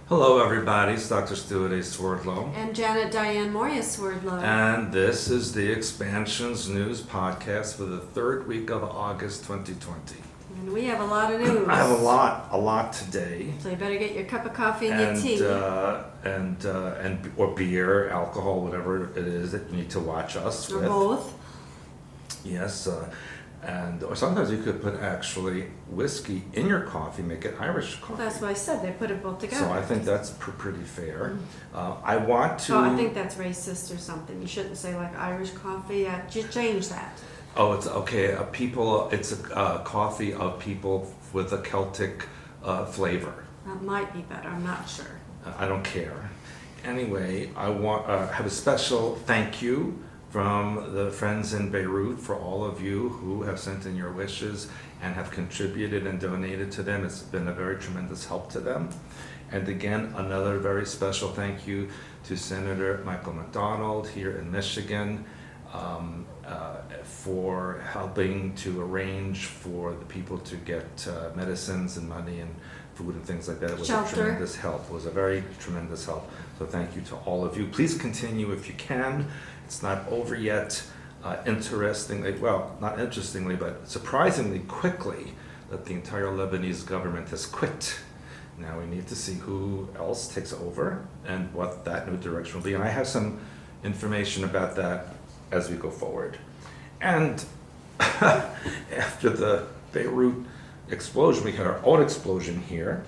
Hello, everybody. It's Dr. Stuart A. Swerdlow. And Janet Diane Moria Swerdlow. And this is the Expansions News Podcast for the third week of August 2020. And we have a lot of news. I have a lot today. So you better get your cup of coffee and your tea. Or beer, alcohol, whatever it is that you need to watch us Or with. both. Yes. Or sometimes you could put actually whiskey in your coffee, make it Irish coffee. Well, that's what I said. They put it both together. So I think that's pretty fair. I want to... Oh, I think that's racist or something. You shouldn't say like Irish coffee. Just change that. Oh, it's okay. It's a coffee of people with a Celtic flavor. That might be better. I'm not sure. I don't care. Anyway, I want have a special thank you from the friends in Beirut for all of you who have sent in your wishes and have contributed and donated to them. It's been a very tremendous help to them. And again, another very special thank you to Senator Michael McDonald here in Michigan for helping to arrange for the people to get medicines and money and food and things like that. It was Shelter. a tremendous help. It was a very tremendous help. So thank you to all of you. Please continue if you can. It's not over yet. Interestingly, well, not interestingly, but surprisingly quickly, that the entire Lebanese government has quit. Now we need to see who else takes over and what that new direction will be. And I have some information about that as we go forward. And after the Beirut explosion, we had our own explosion here.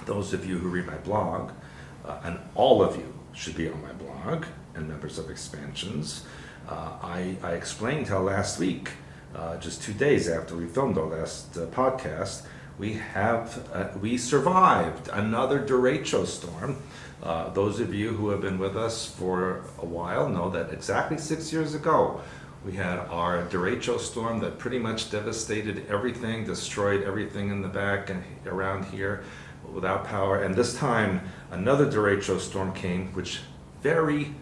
Those of you who read my blog, and all of you should be on my blog, and members of Expansions. I explained how last week, just 2 days after we filmed our last podcast, we survived another derecho storm. Those of you who have been with us for a while know that exactly 6 years ago, we had our derecho storm that pretty much devastated everything, destroyed everything in the back and around here without power. And this time, another derecho storm came, which very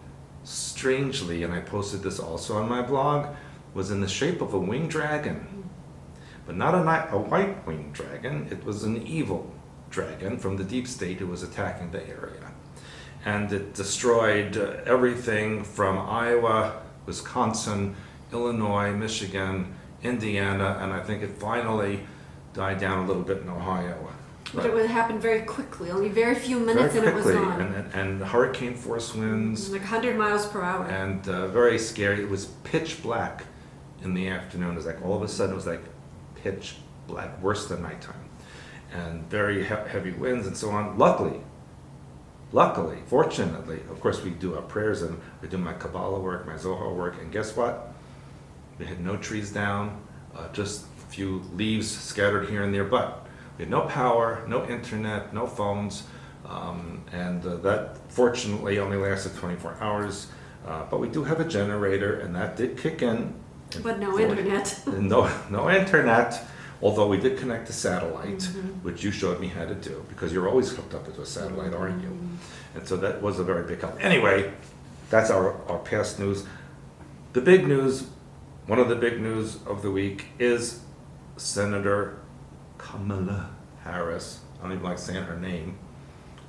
strangely, and I posted this also on my blog, was in the shape of a winged dragon. But not a white winged dragon, it was an evil dragon from the deep state who was attacking the area. And it destroyed everything from Iowa, Wisconsin, Illinois, Michigan, Indiana, and I think it finally died down a little bit in Ohio. But it would happen very quickly, only very few minutes very and it was quickly, gone. and hurricane force winds. Like 100 miles per hour. And very scary. It was pitch black in the afternoon. It was like all of a sudden it was like pitch black, worse than nighttime. And very heavy winds and so on. Luckily, fortunately, of course we do our prayers and we do my Kabbalah work, my Zohar work, and guess what? We had no trees down, just a few leaves scattered here and there, but we had no power, no internet, no phones, and that fortunately only lasted 24 hours. But we do have a generator, and that did kick in. But no internet. No internet, although we did connect to satellite, which you showed me how to do, because you're always hooked up to a satellite, aren't you? And so that was a very big help. Anyway, that's our past news. The big news, one of the big news of the week is Senator Kamala Harris. I don't even like saying her name.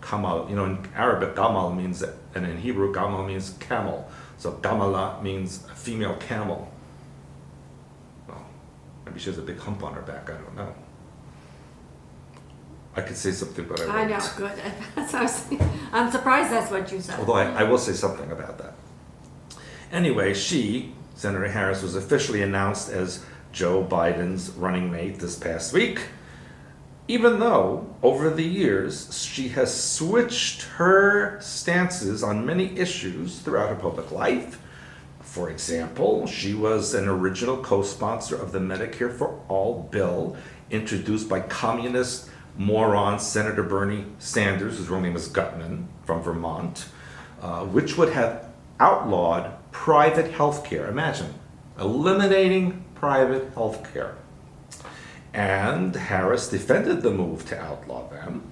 Kamal, in Arabic, Gamal means, and in Hebrew, Gamal means camel. So Kamala means a female camel. Well, maybe she has a big hump on her back, I don't know. I could say something, but I won't. I know, good. That's what I was thinking. I'm surprised that's what you said. Although I will say something about that. Anyway, Senator Harris, was officially announced as Joe Biden's running mate this past week, even though over the years she has switched her stances on many issues throughout her public life. For example, she was an original co-sponsor of the Medicare for All bill introduced by communist moron Senator Bernie Sanders, whose real name is Gutman, from Vermont, which would have outlawed private health care. Imagine, eliminating private health care. And Harris defended the move to outlaw them,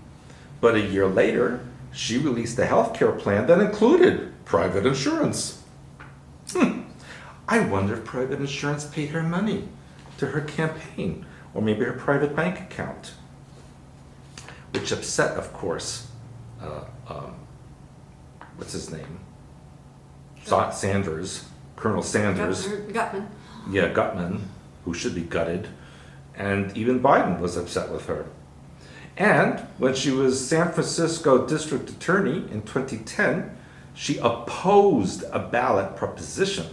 but a year later, she released a health care plan that included private insurance. I wonder if private insurance paid her money to her campaign, or maybe her private bank account. Which upset, of course, what's his name? Sanders, Colonel Sanders. Gutman. Yeah, Gutman, who should be gutted. And even Biden was upset with her. And when she was San Francisco District Attorney in 2010, she opposed a ballot proposition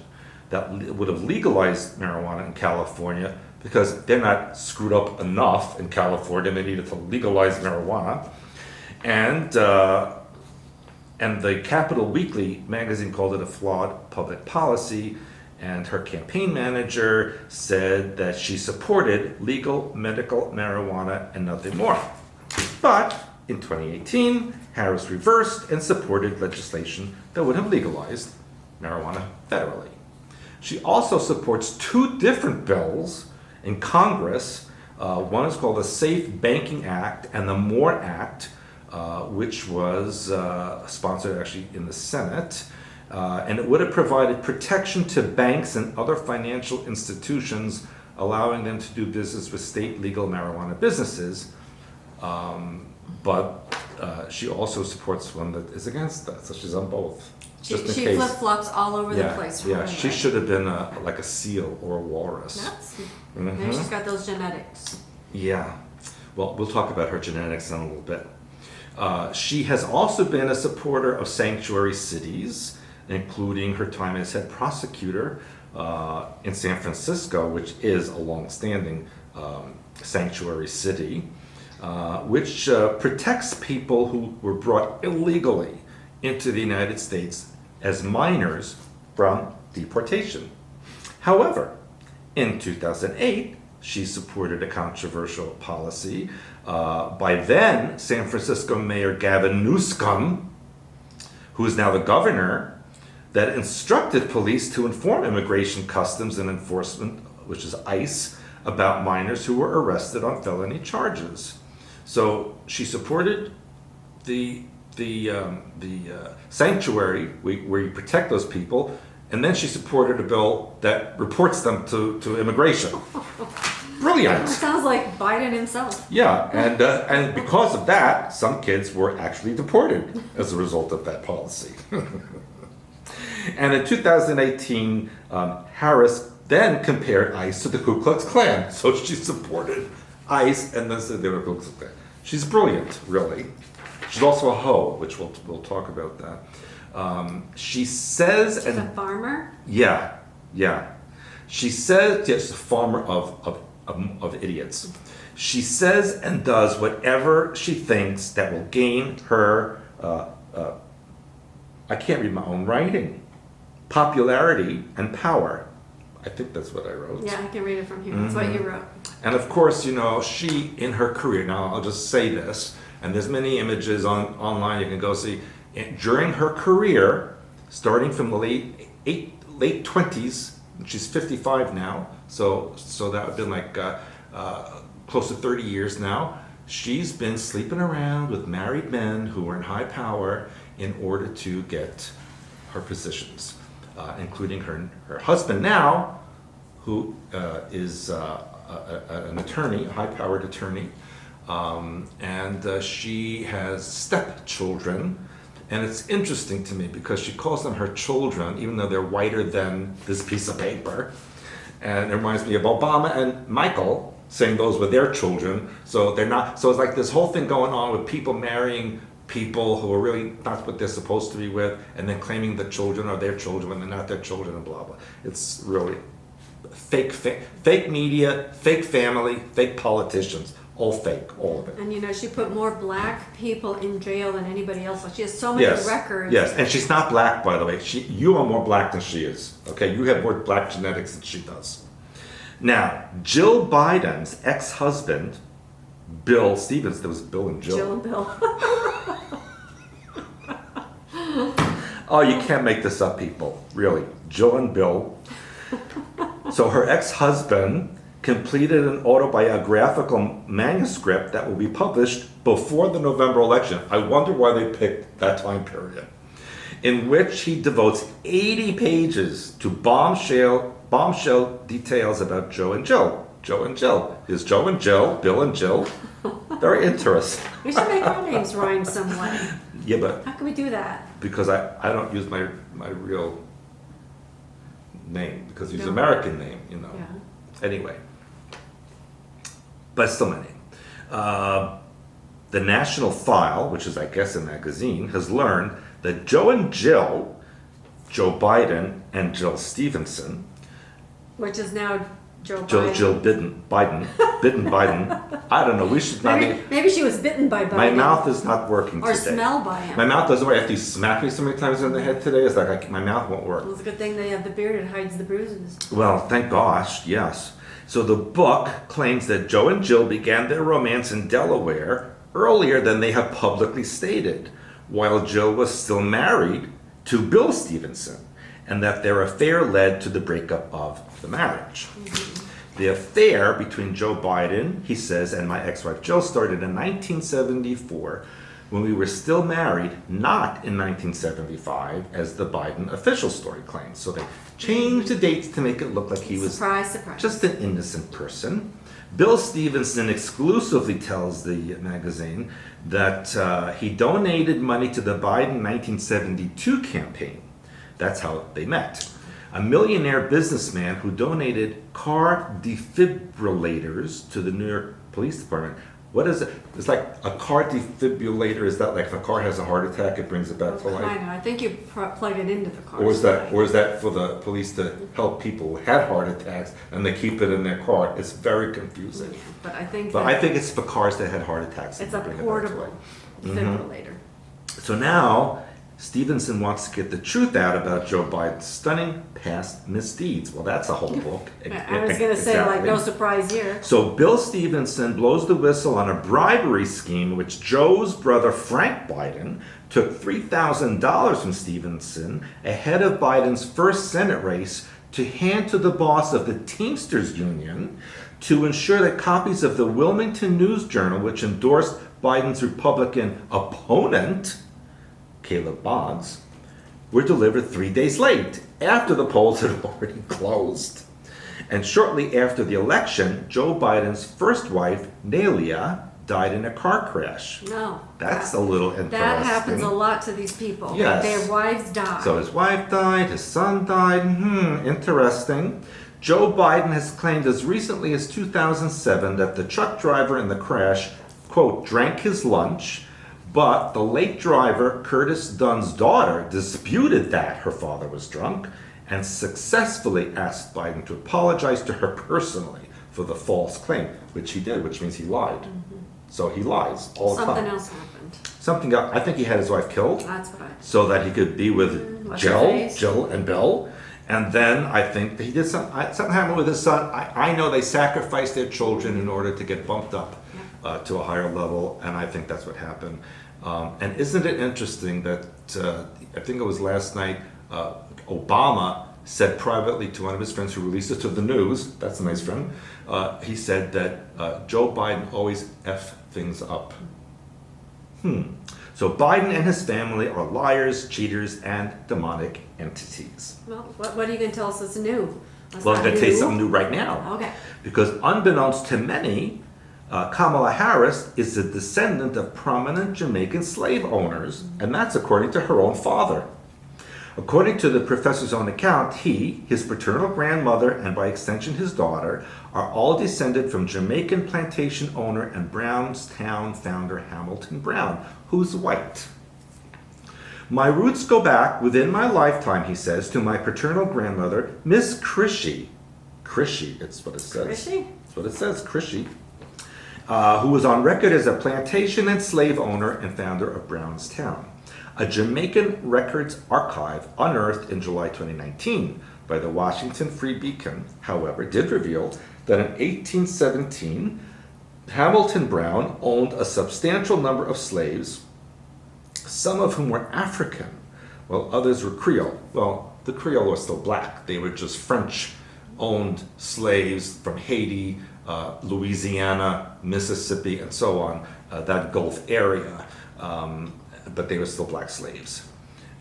that would have legalized marijuana in California because they're not screwed up enough in California. They needed to legalize marijuana. And the Capital Weekly magazine called it a flawed public policy. And her campaign manager said that she supported legal medical marijuana and nothing more. But in 2018, Harris reversed and supported legislation that would have legalized marijuana federally. She also supports two different bills in Congress. One is called the Safe Banking Act and the MORE Act, which was sponsored actually in the Senate. And it would have provided protection to banks and other financial institutions, allowing them to do business with state legal marijuana businesses. But she also supports one that is against that, so she's on both. She flip-flops all over the place. Yeah, she should have been like a seal or a walrus. Maybe she's got those genetics. Yeah. Well, we'll talk about her genetics in a little bit. She has also been a supporter of sanctuary cities, including her time as head prosecutor in San Francisco, which is a long-standing sanctuary city, which protects people who were brought illegally into the United States as minors from deportation. However, in 2008, she supported a controversial policy by then San Francisco Mayor Gavin Newsom, who is now the governor, that instructed police to inform Immigration, Customs, and Enforcement, which is ICE, about minors who were arrested on felony charges. So she supported the sanctuary where you protect those people, and then she supported a bill that reports them to immigration. Brilliant. Sounds like Biden himself. Yeah, and because of that, some kids were actually deported as a result of that policy. And in 2018, Harris then compared ICE to the Ku Klux Klan. So she supported ICE and then said they were Ku Klux Klan. She's brilliant, really. She's also a hoe, which we'll talk about that. She says... She's a farmer? Yeah. She says, yes, a farmer of idiots. She says and does whatever she thinks that will gain her, I can't read my own writing, popularity and power. I think that's what I wrote. Yeah, I can read it from here. That's what you wrote. And of course, she, in her career, now I'll just say this, and there's many images online you can go see, during her career, starting from the late 20s, she's 55 now, so that would have been like close to 30 years now, she's been sleeping around with married men who are in high power in order to get her positions, including her husband now, who is an attorney, a high-powered attorney, and she has stepchildren. And it's interesting to me because she calls them her children, even though they're whiter than this piece of paper. And it reminds me of Obama and Michael saying those were their children. So they're not. So it's like this whole thing going on with people marrying people who are really not what they're supposed to be with, and then claiming the children are their children when they're not their children, and blah blah. It's really fake media, fake family, fake politicians. All fake, all of it. And she put more black people in jail than anybody else. Like, she has so many records. Yes, and she's not black, by the way. You are more black than she is. Okay, you have more black genetics than she does. Now, Jill Biden's ex-husband, Bill Stevens, there was Bill and Jill. Jill and Bill. Oh, you can't make this up, people. Really. Jill and Bill. So her ex-husband completed an autobiographical manuscript that will be published before the November election. I wonder why they picked that time period, in which he devotes 80 pages to bombshell details about Joe and Jill. Joe and Jill. Is Joe and Jill, Bill and Jill? Very interesting. We should make our names rhyme some way. Yeah, but How can we do that? because I don't use my real name, because it's No. American name, you know. Yeah. Anyway, but still my name. The National File, which is I guess a magazine, has learned that Joe and Jill, Joe Biden and Jill Stevenson, Which is now Joe Jill Biden. Biden. I don't know. We should not. Maybe she was bitten by Biden. My mouth is not working Or today. smelled by him. My mouth doesn't work. After you smack me so many times in the head today, it's like my mouth won't work. Well, it's a good thing they have the beard. It hides the bruises. Well, thank gosh, yes. So the book claims that Joe and Jill began their romance in Delaware earlier than they have publicly stated, while Jill was still married to Bill Stevenson, and that their affair led to the breakup of the marriage. The affair between Joe Biden, he says, and my ex-wife Jill started in 1974 when we were still married, not in 1975, as the Biden official story claims. So they changed the dates to make it look like he was Surprise, surprise. just an innocent person. Bill Stevenson exclusively tells the magazine that he donated money to the Biden 1972 campaign. That's how they met. A millionaire businessman who donated car defibrillators to the New York Police Department. What is it? It's like a car defibrillator. Is that like if a car has a heart attack, it brings it back to life? Kind of. I think you plug it into the car. Or is that for the police to help people who had heart attacks and they keep it in their car? It's very confusing. Yeah, but I think But I think it's for cars that had heart attacks. it's and a bring it back to portable life. defibrillator. So now Stevenson wants to get the truth out about Joe Biden's stunning past misdeeds. Well, that's a whole book. I was going to say, like, no surprise here. So Bill Stevenson blows the whistle on a bribery scheme in which Joe's brother Frank Biden took $3,000 from Stevenson ahead of Biden's first Senate race to hand to the boss of the Teamsters Union to ensure that copies of the Wilmington News Journal, which endorsed Biden's Republican opponent, Caleb Boggs, were delivered 3 days late, after the polls had already closed. And shortly after the election, Joe Biden's first wife, Nelia, died in a car crash. No. That's a little interesting. That happens a lot to these people. Yes. Their wives die. So his wife died, his son died. Interesting. Joe Biden has claimed as recently as 2007 that the truck driver in the crash, quote, drank his lunch, but the late driver, Curtis Dunn's daughter, disputed that her father was drunk and successfully asked Biden to apologize to her personally for the false claim, which he did, which means he lied. So he lies all the time. Something else happened. Something else. I think he had his wife killed That's what I... so that he could be with What's her face? Jill and Bill. And then I think he did something happened with his son. I know they sacrificed their children in order to get bumped up to a higher level, and I think that's what happened. And isn't it interesting that I think it was last night, Obama said privately to one of his friends who released it to the news, that's a nice friend, he said that Joe Biden always F things up. So Biden and his family are liars, cheaters, and demonic entities. Well, what are you going to tell us that's new? That's Well, I'm not going to tell you new. something new right now. Okay. Because unbeknownst to many, Kamala Harris is a descendant of prominent Jamaican slave owners, and that's according to her own father. According to the professor's own account, he, his paternal grandmother, and by extension his daughter, are all descended from Jamaican plantation owner and Brownstown founder Hamilton Brown, who's white. My roots go back within my lifetime, he says, to my paternal grandmother, Miss Crishy. Crishy, it's what it says. Crishy? That's what it says, Crishy. Who was on record as a plantation and slave owner and founder of Brownstown. A Jamaican records archive unearthed in July 2019 by the Washington Free Beacon, however, did reveal that in 1817, Hamilton Brown owned a substantial number of slaves, some of whom were African, while others were Creole. Well, the Creole were still black. They were just French-owned slaves from Haiti, Louisiana, Mississippi, and so on, that Gulf area. But they were still black slaves.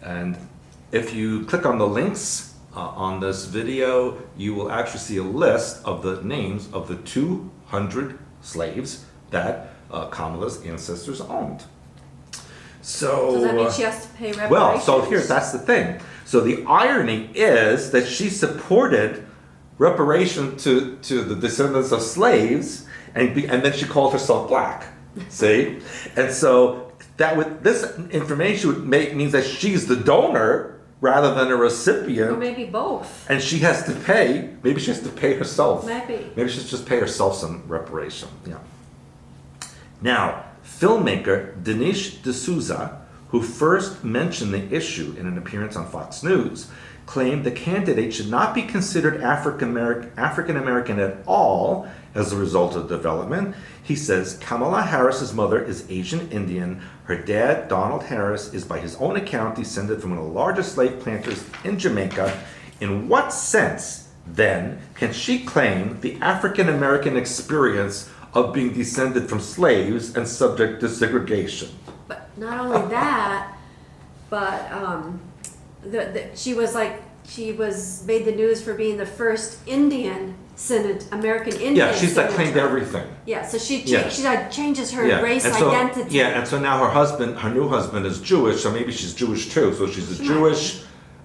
And if you click on the links on this video, you will actually see a list of the names of the 200 slaves that Kamala's ancestors owned. So Does that mean she has to pay reparations? well, so that's the thing. So the irony is that she supported reparation to the descendants of slaves, and then she called herself black. See, and so this information means that she's the donor rather than a recipient. Or maybe both. And she has to pay. Maybe she has to pay herself. Maybe she should just pay herself some reparation. Yeah. Now, filmmaker Dinesh D'Souza, who first mentioned the issue in an appearance on Fox News, claimed the candidate should not be considered African American at all as a result of the development. He says Kamala Harris's mother is Asian Indian. Her dad, Donald Harris, is by his own account descended from one of the largest slave planters in Jamaica. In what sense, then, can she claim the African American experience of being descended from slaves and subject to segregation? But not only that, but she was made the news for being the first American Indian. Yeah, she's senator. claimed everything. Yeah, so she Yeah. changes her race and so, identity. Yeah, and so now her new husband is Jewish, so maybe she's Jewish too. So she's a Jewish,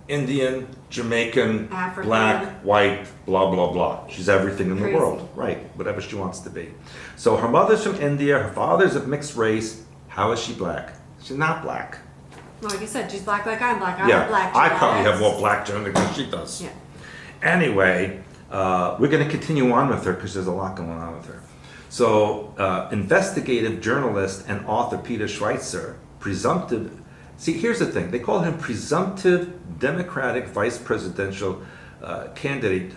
Indian, Jamaican, African. black, white, blah, blah, blah. She's everything in Crazy. the world. Right, whatever she wants to be. So her mother's from India, her father's of mixed race. How is she black? She's not black. Well, like you said, she's black like I'm black. I Yeah, have black I probably have genetics. more black genetics than she does. Yeah. Anyway, we're going to continue on with her because there's a lot going on with her. So, investigative journalist and author Peter Schweitzer, here's the thing, they call him presumptive Democratic vice presidential candidate.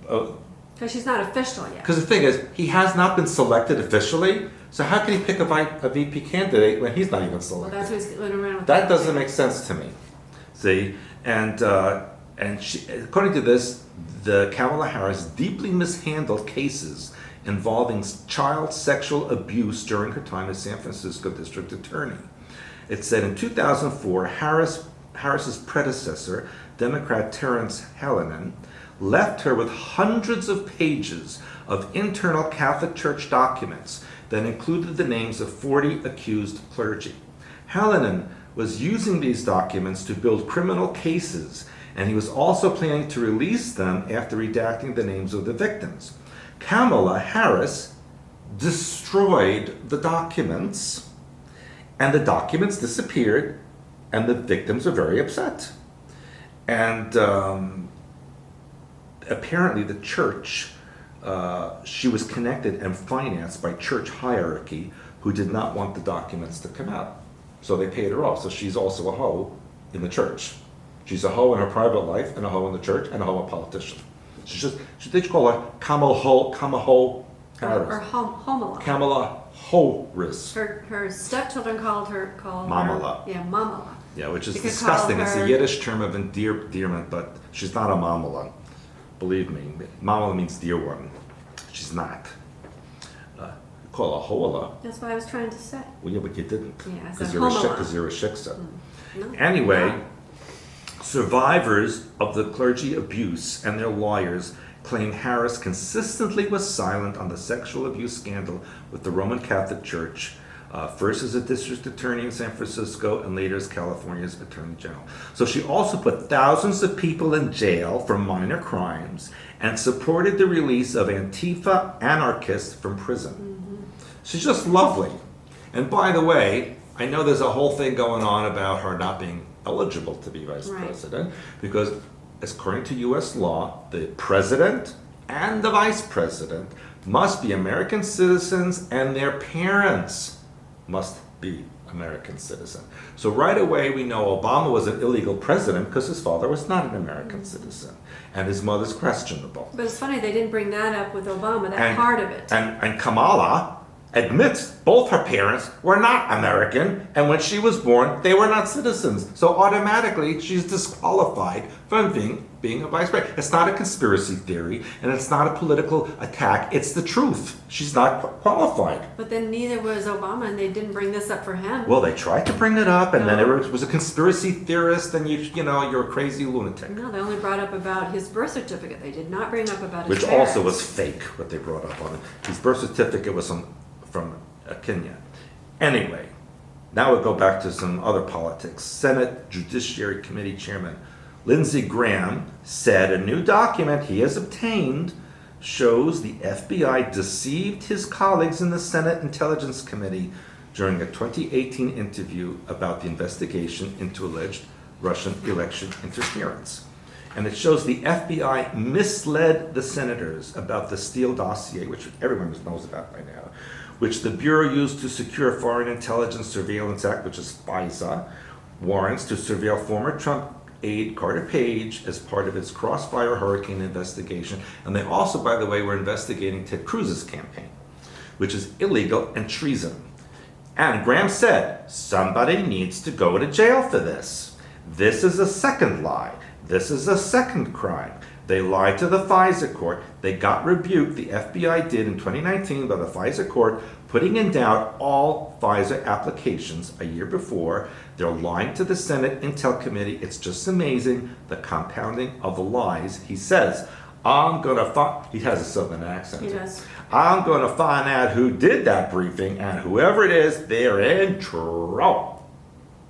Because she's not official yet. Because the thing is, he has not been selected officially, so how can he pick a VP candidate when he's not even Well, selected? that's what he's going around with. That doesn't make sense to me. See, and she, according to this, the Kamala Harris deeply mishandled cases involving child sexual abuse during her time as San Francisco District Attorney. It said in 2004, Harris's predecessor, Democrat Terrence Hallinan, left her with hundreds of pages of internal Catholic Church documents that included the names of 40 accused clergy. Hallinan was using these documents to build criminal cases, and he was also planning to release them after redacting the names of the victims. Kamala Harris destroyed the documents, and the documents disappeared, and the victims were very upset. And apparently the church, she was connected and financed by church hierarchy who did not want the documents to come out. So they paid her off. So she's also a hoe in the church. She's a hoe in her private life and a hoe in the church and a hoe a politician. They call her Kamala Harris. Or Homala. Kamala Harris. Her stepchildren called her Mamala. Yeah, Mamala. Yeah, which is You could disgusting. call It's a her- Yiddish term of endearment, but she's not a mamala. Believe me, mamala means dear one. She's not. Call her hoala. That's what I was trying to say. Well, yeah, but you didn't. Yeah, I said Because you're a shiksa. No, Anyway, no. survivors of the clergy abuse and their lawyers claim Harris consistently was silent on the sexual abuse scandal with the Roman Catholic Church, first as a district attorney in San Francisco and later as California's attorney general. So she also put thousands of people in jail for minor crimes and supported the release of Antifa anarchists from prison. She's just lovely. And by the way, I know there's a whole thing going on about her not being eligible to be vice Right. president because according to U.S. law, the president and the vice president must be American citizens and their parents must be American citizen. So right away we know Obama was an illegal president because his father was not an American citizen and his mother's questionable. But it's funny they didn't bring that up with Obama. That And- part of it. And Kamala, admits both her parents were not American, and when she was born, they were not citizens. So automatically, she's disqualified from being a vice president. It's not a conspiracy theory, and it's not a political attack. It's the truth. She's not qualified. But then neither was Obama, and they didn't bring this up for him. Well, they tried to bring it up, and then it was a conspiracy theorist, and you're a crazy lunatic. No, they only brought up about his birth certificate. They did not bring up about his Which parents. also was fake, what they brought up on it. His birth certificate was from Kenya. Anyway, now we'll go back to some other politics. Senate Judiciary Committee Chairman Lindsey Graham said a new document he has obtained shows the FBI deceived his colleagues in the Senate Intelligence Committee during a 2018 interview about the investigation into alleged Russian election interference. And it shows the FBI misled the senators about the Steele dossier, which everyone knows about by now, which the Bureau used to secure Foreign Intelligence Surveillance Act, which is FISA, warrants to surveil former Trump aide Carter Page as part of its Crossfire Hurricane investigation. And they also, by the way, were investigating Ted Cruz's campaign, which is illegal and treason. And Graham said, somebody needs to go to jail for this. This is a second lie. This is a second crime. They lied to the FISA court. They got rebuked. The FBI did in 2019 by the FISA court, putting in doubt all FISA applications a year before. They're lying to the Senate Intel Committee. It's just amazing, the compounding of the lies. He says, I'm going to find, he has a southern accent. He does. I'm going to find out who did that briefing, and whoever it is, they're in trouble.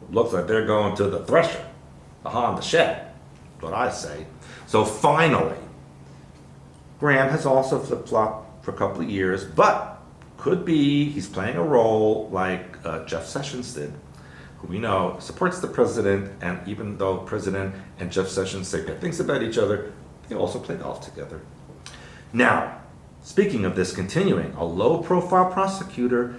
Looks like they're going to the thresher, the Honda shed, what I say. So finally, Graham has also flip-flopped for a couple of years, but could be he's playing a role like Jeff Sessions did, who we know supports the president, and even though President and Jeff Sessions say good things about each other, they also play golf together. Now, speaking of this continuing, a low-profile prosecutor,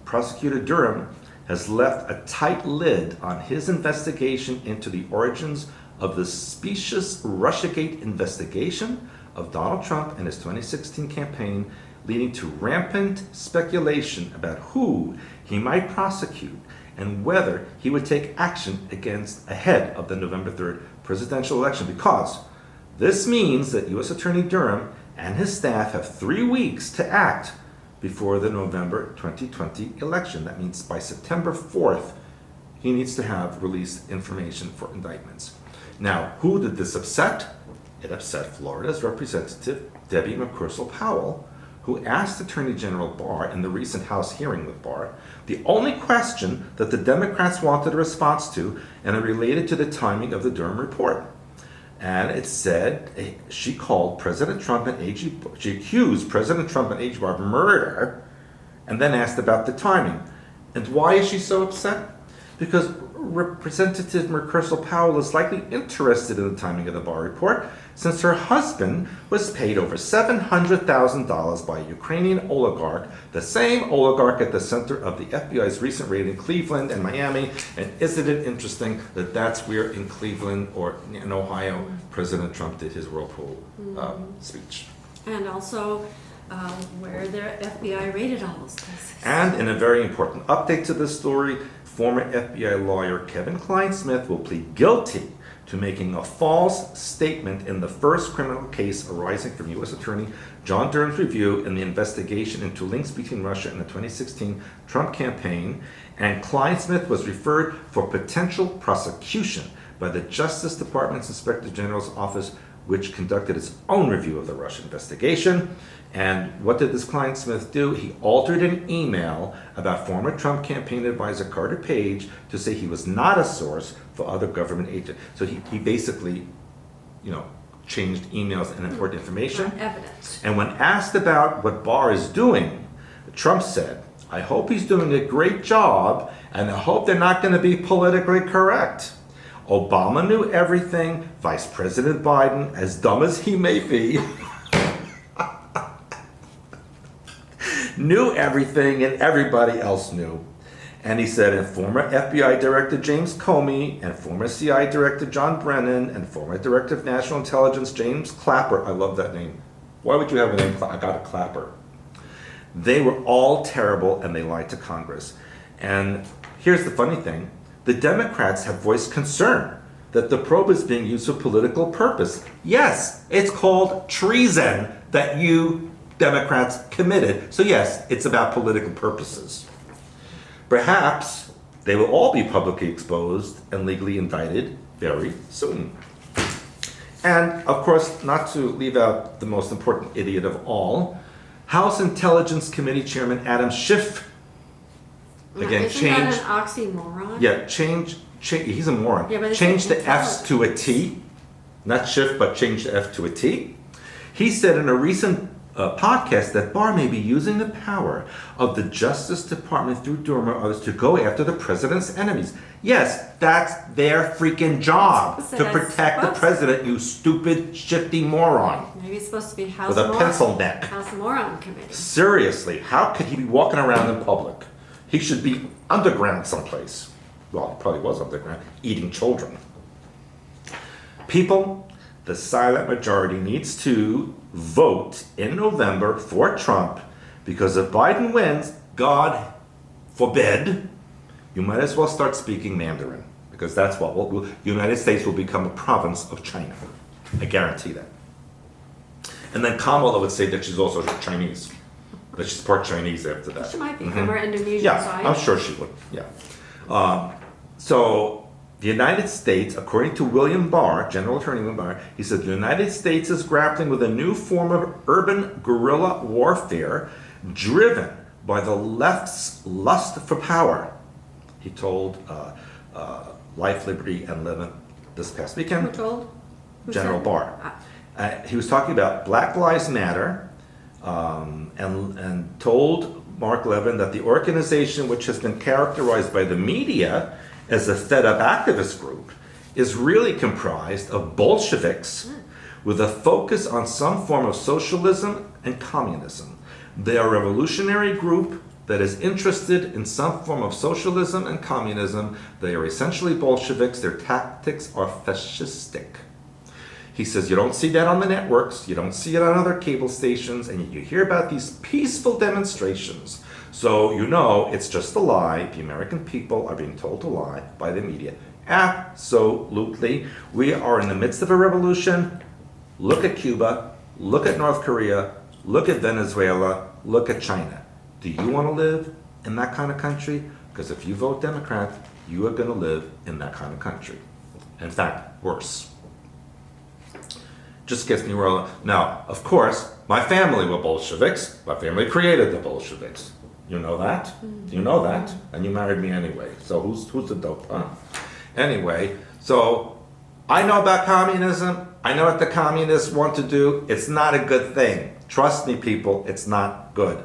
Prosecutor Durham, has left a tight lid on his investigation into the origins of the specious Russiagate investigation of Donald Trump and his 2016 campaign, leading to rampant speculation about who he might prosecute and whether he would take action against ahead of the November 3rd presidential election, because this means that U.S. Attorney Durham and his staff have 3 weeks to act before the November 2020 election. That means by September 4th, he needs to have released information for indictments. Now, who did this upset? It upset Florida's Representative Debbie McChrystal-Powell, who asked Attorney General Barr in the recent House hearing with Barr the only question that the Democrats wanted a response to, and it related to the timing of the Durham report. And it said she called President Trump and AG, she accused President Trump and AG Barr of murder, and then asked about the timing. And why is she so upset? Because Representative McChrystal-Powell is likely interested in the timing of the Barr report, since her husband was paid over $700,000 by a Ukrainian oligarch, the same oligarch at the center of the FBI's recent raid in Cleveland and Miami. And isn't it interesting that that's where in Cleveland or in Ohio, President Trump did his Whirlpool speech. And also where the FBI raided all those places. And in a very important update to this story, former FBI lawyer Kevin Klein-Smith will plead guilty to making a false statement in the first criminal case arising from U.S. Attorney John Durham's review in the investigation into links between Russia and the 2016 Trump campaign. And Klein-Smith was referred for potential prosecution by the Justice Department's Inspector General's office, which conducted its own review of the Russia investigation. And what did this Klein-Smith do? He altered an email about former Trump campaign advisor Carter Page to say he was not a source for other government agents. So he basically, changed emails and important information. Not evidence. And when asked about what Barr is doing, Trump said, I hope he's doing a great job, and I hope they're not going to be politically correct. Obama knew everything. Vice President Biden, as dumb as he may be, knew everything, and everybody else knew. And he said, and former FBI Director James Comey, and former CIA Director John Brennan, and former Director of National Intelligence James Clapper, I love that name. Why would you have a name? I got a Clapper. They were all terrible and they lied to Congress. And here's the funny thing. The Democrats have voiced concern that the probe is being used for political purpose. Yes, it's called treason that you Democrats committed. So yes, it's about political purposes. Perhaps they will all be publicly exposed and legally indicted very soon. And of course, not to leave out the most important idiot of all, House Intelligence Committee Chairman Adam Schiff, again, Isn't changed. that an oxymoron? Yeah, change. He's a moron. Yeah, but it's change the intelligence. F's to a T, not Schiff, but change the F to a T. He said in a recent podcast that Barr may be using the power of the Justice Department through Durham or others to go after the president's enemies. Yes, that's their freaking job, So to that's protect the supposed- president, you stupid, shifty moron. Maybe it's supposed to be House With a Moron. pencil neck. House Moron Committee. Seriously, how could he be walking around in public? He should be underground someplace. Well, he probably was underground, eating children. People, the silent majority needs to vote in November for Trump, because if Biden wins, God forbid, you might as well start speaking Mandarin, because that's what the United States will become a province of China. I guarantee that. And then Kamala would say that she's also Chinese, that she's part Chinese after that. She might be from her Indonesian Yeah, side. I'm sure she would. Yeah. So the United States, according to William Barr, General Attorney William Barr, he said the United States is grappling with a new form of urban guerrilla warfare driven by the left's lust for power. He told Life, Liberty, and Living this past weekend. Who told? Who General said? Barr. He was talking about Black Lives Matter, and told Mark Levin that the organization, which has been characterized by the media as a fed-up activist group, is really comprised of Bolsheviks with a focus on some form of socialism and communism. They are a revolutionary group that is interested in some form of socialism and communism. They are essentially Bolsheviks. Their tactics are fascistic. He says you don't see that on the networks, you don't see it on other cable stations, and you hear about these peaceful demonstrations. So you know it's just a lie. The American people are being told to lie by the media. Absolutely. We are in the midst of a revolution. Look at Cuba, look at North Korea, look at Venezuela, look at China. Do you want to live in that kind of country? Because if you vote Democrat, you are going to live in that kind of country. In fact, worse. Just gets me rolling. Now, of course, my family were Bolsheviks. My family created the Bolsheviks. You know that? You know that? And you married me anyway. So who's the dope, huh? Anyway, so I know about communism. I know what the communists want to do. It's not a good thing. Trust me, people, it's not good.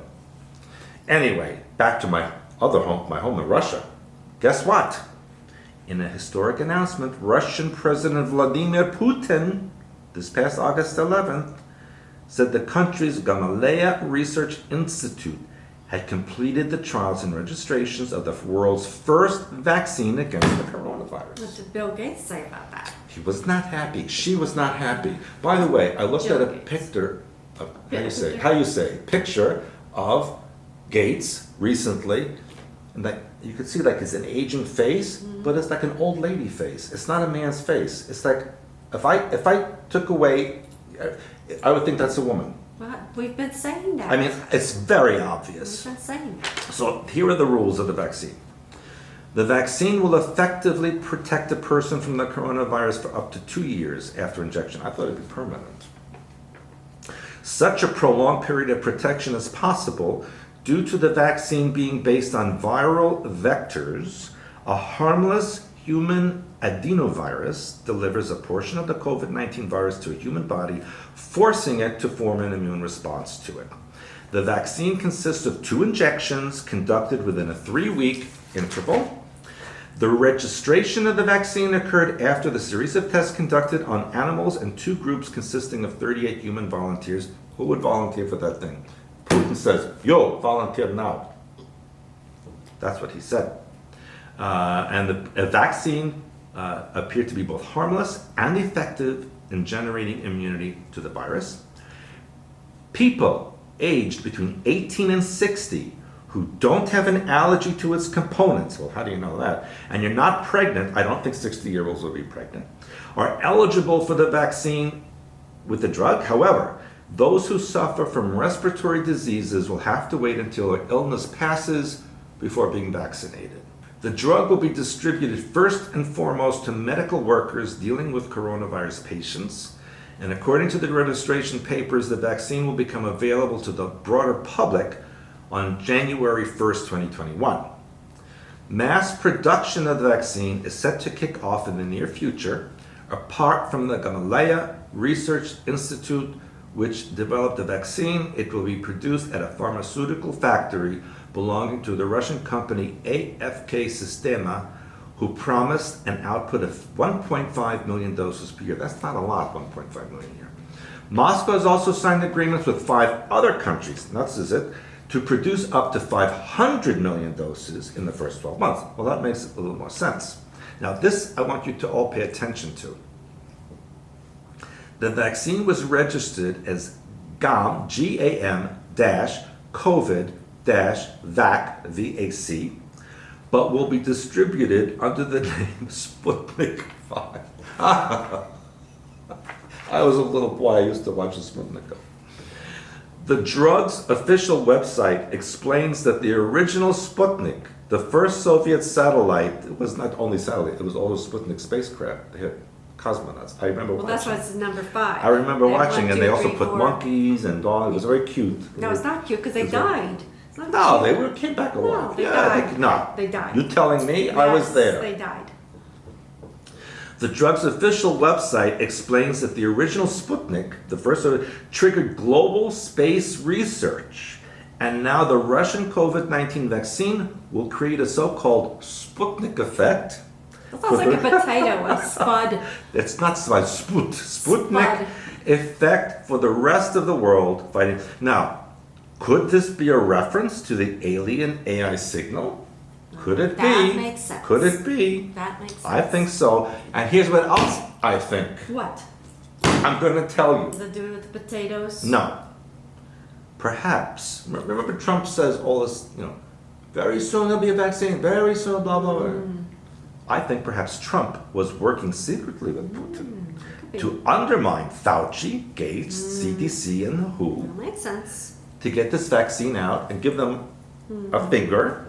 Anyway, back to my other home, my home in Russia. Guess what? In a historic announcement, Russian President Vladimir Putin, this past August 11th, said the country's Gamaleya Research Institute had completed the trials and registrations of the world's first vaccine against the coronavirus. What did Bill Gates say about that? He was not happy. She was not happy. By the way, I looked at a picture of, how you say, picture of Gates recently, and that you could see like it's an aging face, but it's like an old lady face. It's not a man's face. It's like if I took away, I would think that's a woman. Well, we've been saying that. I mean, it's very obvious. We've been saying that. So here are the rules of the vaccine. The vaccine will effectively protect a person from the coronavirus for up to 2 years after injection. I thought it'd be permanent. Such a prolonged period of protection is possible due to the vaccine being based on viral vectors. A harmless human adenovirus delivers a portion of the COVID-19 virus to a human body, forcing it to form an immune response to it. The vaccine consists of 2 injections conducted within a 3-week interval. The registration of the vaccine occurred after the series of tests conducted on animals in 2 groups consisting of 38 human volunteers. Who would volunteer for that thing? Putin says, yo, volunteer now. That's what he said. And the vaccine appeared to be both harmless and effective in generating immunity to the virus. People aged between 18 and 60 who don't have an allergy to its components, well, how do you know that? And you're not pregnant, I don't think 60-year-olds will be pregnant, are eligible for the vaccine with the drug. However, those who suffer from respiratory diseases will have to wait until their illness passes before being vaccinated. The drug will be distributed first and foremost to medical workers dealing with coronavirus patients. And according to the registration papers, the vaccine will become available to the broader public on January 1st, 2021. Mass production of the vaccine is set to kick off in the near future, apart from the Kamala Research Institute, which developed the vaccine. It will be produced at a pharmaceutical factory belonging to the Russian company AFK Sistema, who promised an output of 1.5 million doses per year. That's not a lot, 1.5 million a year. Moscow has also signed agreements with 5 other countries, nuts is it, to produce up to 500 million doses in the first 12 months. Well, that makes a little more sense. Now, this I want you to all pay attention to. The vaccine was registered as GAM, G-A-M, COVID, VAC, V-A-C, but will be distributed under the name Sputnik 5. I was a little boy, I used to watch the Sputnik. The drug's official website explains that the original Sputnik, the first Soviet satellite, it was not only satellite, it was all the Sputnik spacecraft. They had cosmonauts. I remember watching. Well, that's why it's number 5. I remember They have watching, 1, and 2, they also 3, put 4. monkeys and dogs. It was very cute. No, it's not cute because they Is it? died. It's not No, cute. they came back No, alive. they Yeah, died. no. They died. You telling me? I was Yes, there. They died. The drug's official website explains that the original Sputnik, the first of it, triggered global space research. And now the Russian COVID-19 vaccine will create a so-called Sputnik effect. That sounds like a potato, a spud. It's not Sputnik Spud. effect for the rest of the world fighting. Now, could this be a reference to the alien AI signal? Could it be? That makes sense. Could it be? That makes sense. I think so. And here's what else I think. What? I'm going to tell you. Does it do with the potatoes? No. Perhaps. Remember Trump says all this, very soon there'll be a vaccine, very soon, blah, blah, blah. I think perhaps Trump was working secretly with Putin to undermine Fauci, Gates, CDC, and the WHO That makes sense. to get this vaccine out and give them a finger.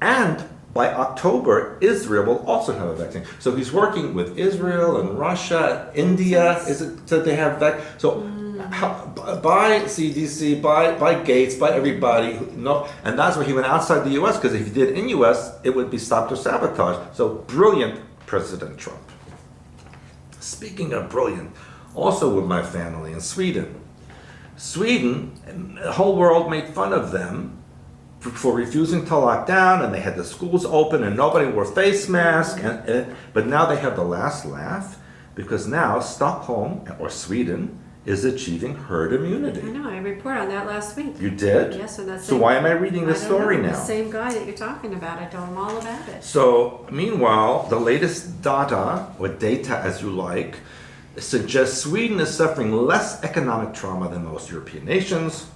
And by October, Israel will also have a vaccine. So he's working with Israel and Russia, India. Is it that they have that? So by CDC, by Gates, by everybody. No, and that's why he went outside the U.S. because if he did in U.S., it would be stopped or sabotaged. So brilliant, President Trump. Speaking of brilliant, also with my family in Sweden. Sweden, the whole world made fun of them for refusing to lock down, and they had the schools open and nobody wore face masks. But now they have the last laugh because now Stockholm, or Sweden, is achieving herd immunity. I know, I reported on that last week. You did? Yes, and that's So why am I reading this story The now? same guy that you're talking about. I told him all about it. So, meanwhile, the latest data, or data as you like, suggests Sweden is suffering less economic trauma than most European nations,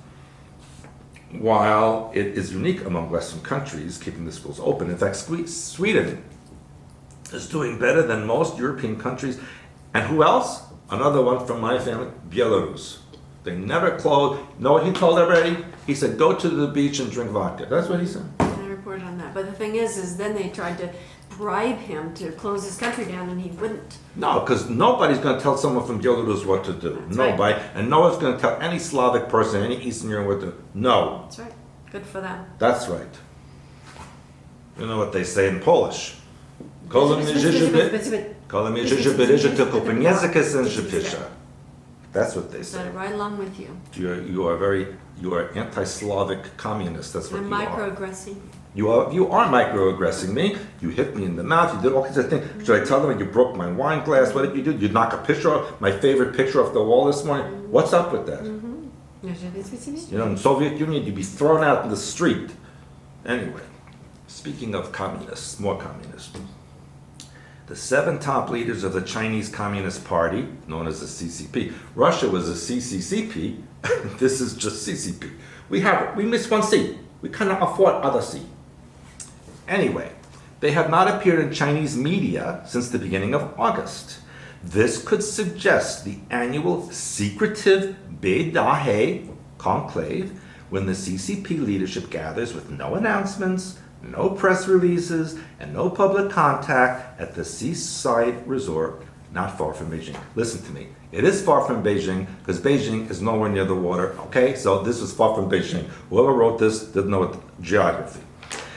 while it is unique among Western countries, keeping the schools open. In fact, Sweden is doing better than most European countries. And who else? Another one from my family, Belarus. They never closed. Know what he told everybody? He said, go to the beach and drink vodka. That's what he said. I reported on that. But the thing is then they tried to bribe him to close his country down, and he wouldn't. No, because nobody's going to tell someone from Belarus what to do. That's Nobody. And no one's going to tell any Slavic person, any Eastern European what to do. No. That's right. Good for them. That's right. You know what they say in Polish. That's what they say. Said it right along with you. You are anti-Slavic communist. That's what I'm you are. microaggressing. You are microaggressing me. You hit me in the mouth. You did all kinds of things. Should I tell them you broke my wine glass? What did you do? You knock a picture off, my favorite picture off the wall this morning. What's up with that? You know, in the Soviet Union, you'd be thrown out in the street. Anyway, speaking of communists, more communists. The 7 top leaders of the Chinese Communist Party, known as the CCP. Russia was the CCCP, This is just CCP. We missed one seat. We cannot afford other seat. Anyway, they have not appeared in Chinese media since the beginning of August. This could suggest the annual secretive Beidahe conclave when the CCP leadership gathers with no announcements, no press releases, and no public contact at the seaside resort not far from Beijing. Listen to me. It is far from Beijing because Beijing is nowhere near the water, okay? So this is far from Beijing. Whoever wrote this didn't know geography.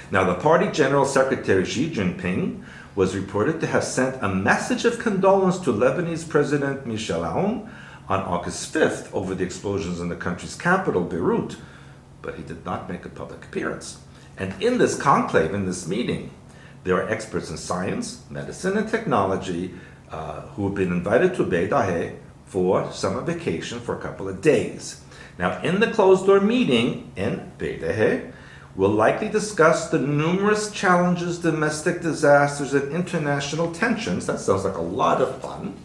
Now, the party general secretary Xi Jinping was reported to have sent a message of condolence to Lebanese President Michel Aoun on August 5th over the explosions in the country's capital, Beirut, but he did not make a public appearance. And in this conclave, in this meeting, there are experts in science, medicine, and technology who have been invited to Beidahe for summer vacation for a couple of days. Now, in the closed-door meeting in Beidahe, we'll likely discuss the numerous challenges, domestic disasters, and international tensions, that sounds like a lot of fun,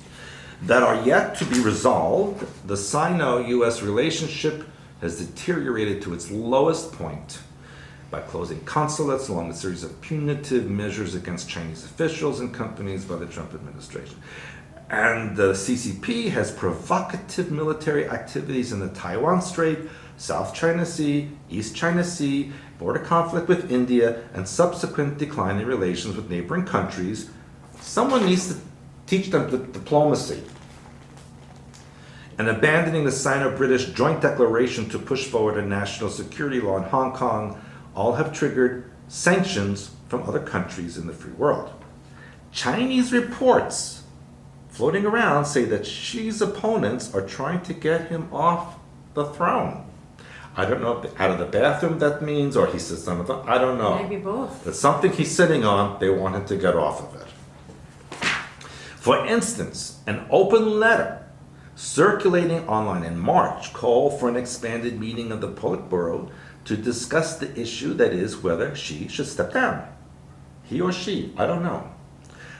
that are yet to be resolved. The Sino-US relationship has deteriorated to its lowest point by closing consulates along a series of punitive measures against Chinese officials and companies by the Trump administration. And the CCP has provocative military activities in the Taiwan Strait, South China Sea, East China Sea, border conflict with India, and subsequent decline in relations with neighboring countries. Someone needs to teach them diplomacy. And abandoning the Sino-British joint declaration to push forward a national security law in Hong Kong all have triggered sanctions from other countries in the free world. Chinese reports floating around say that Xi's opponents are trying to get him off the throne. I don't know if out of the bathroom that means, or he says some of them, I don't know. Maybe both. But something he's sitting on, they want him to get off of it. For instance, an open letter circulating online in March called for an expanded meeting of the Politburo to discuss the issue, that is, whether Xi should step down. He or she, I don't know.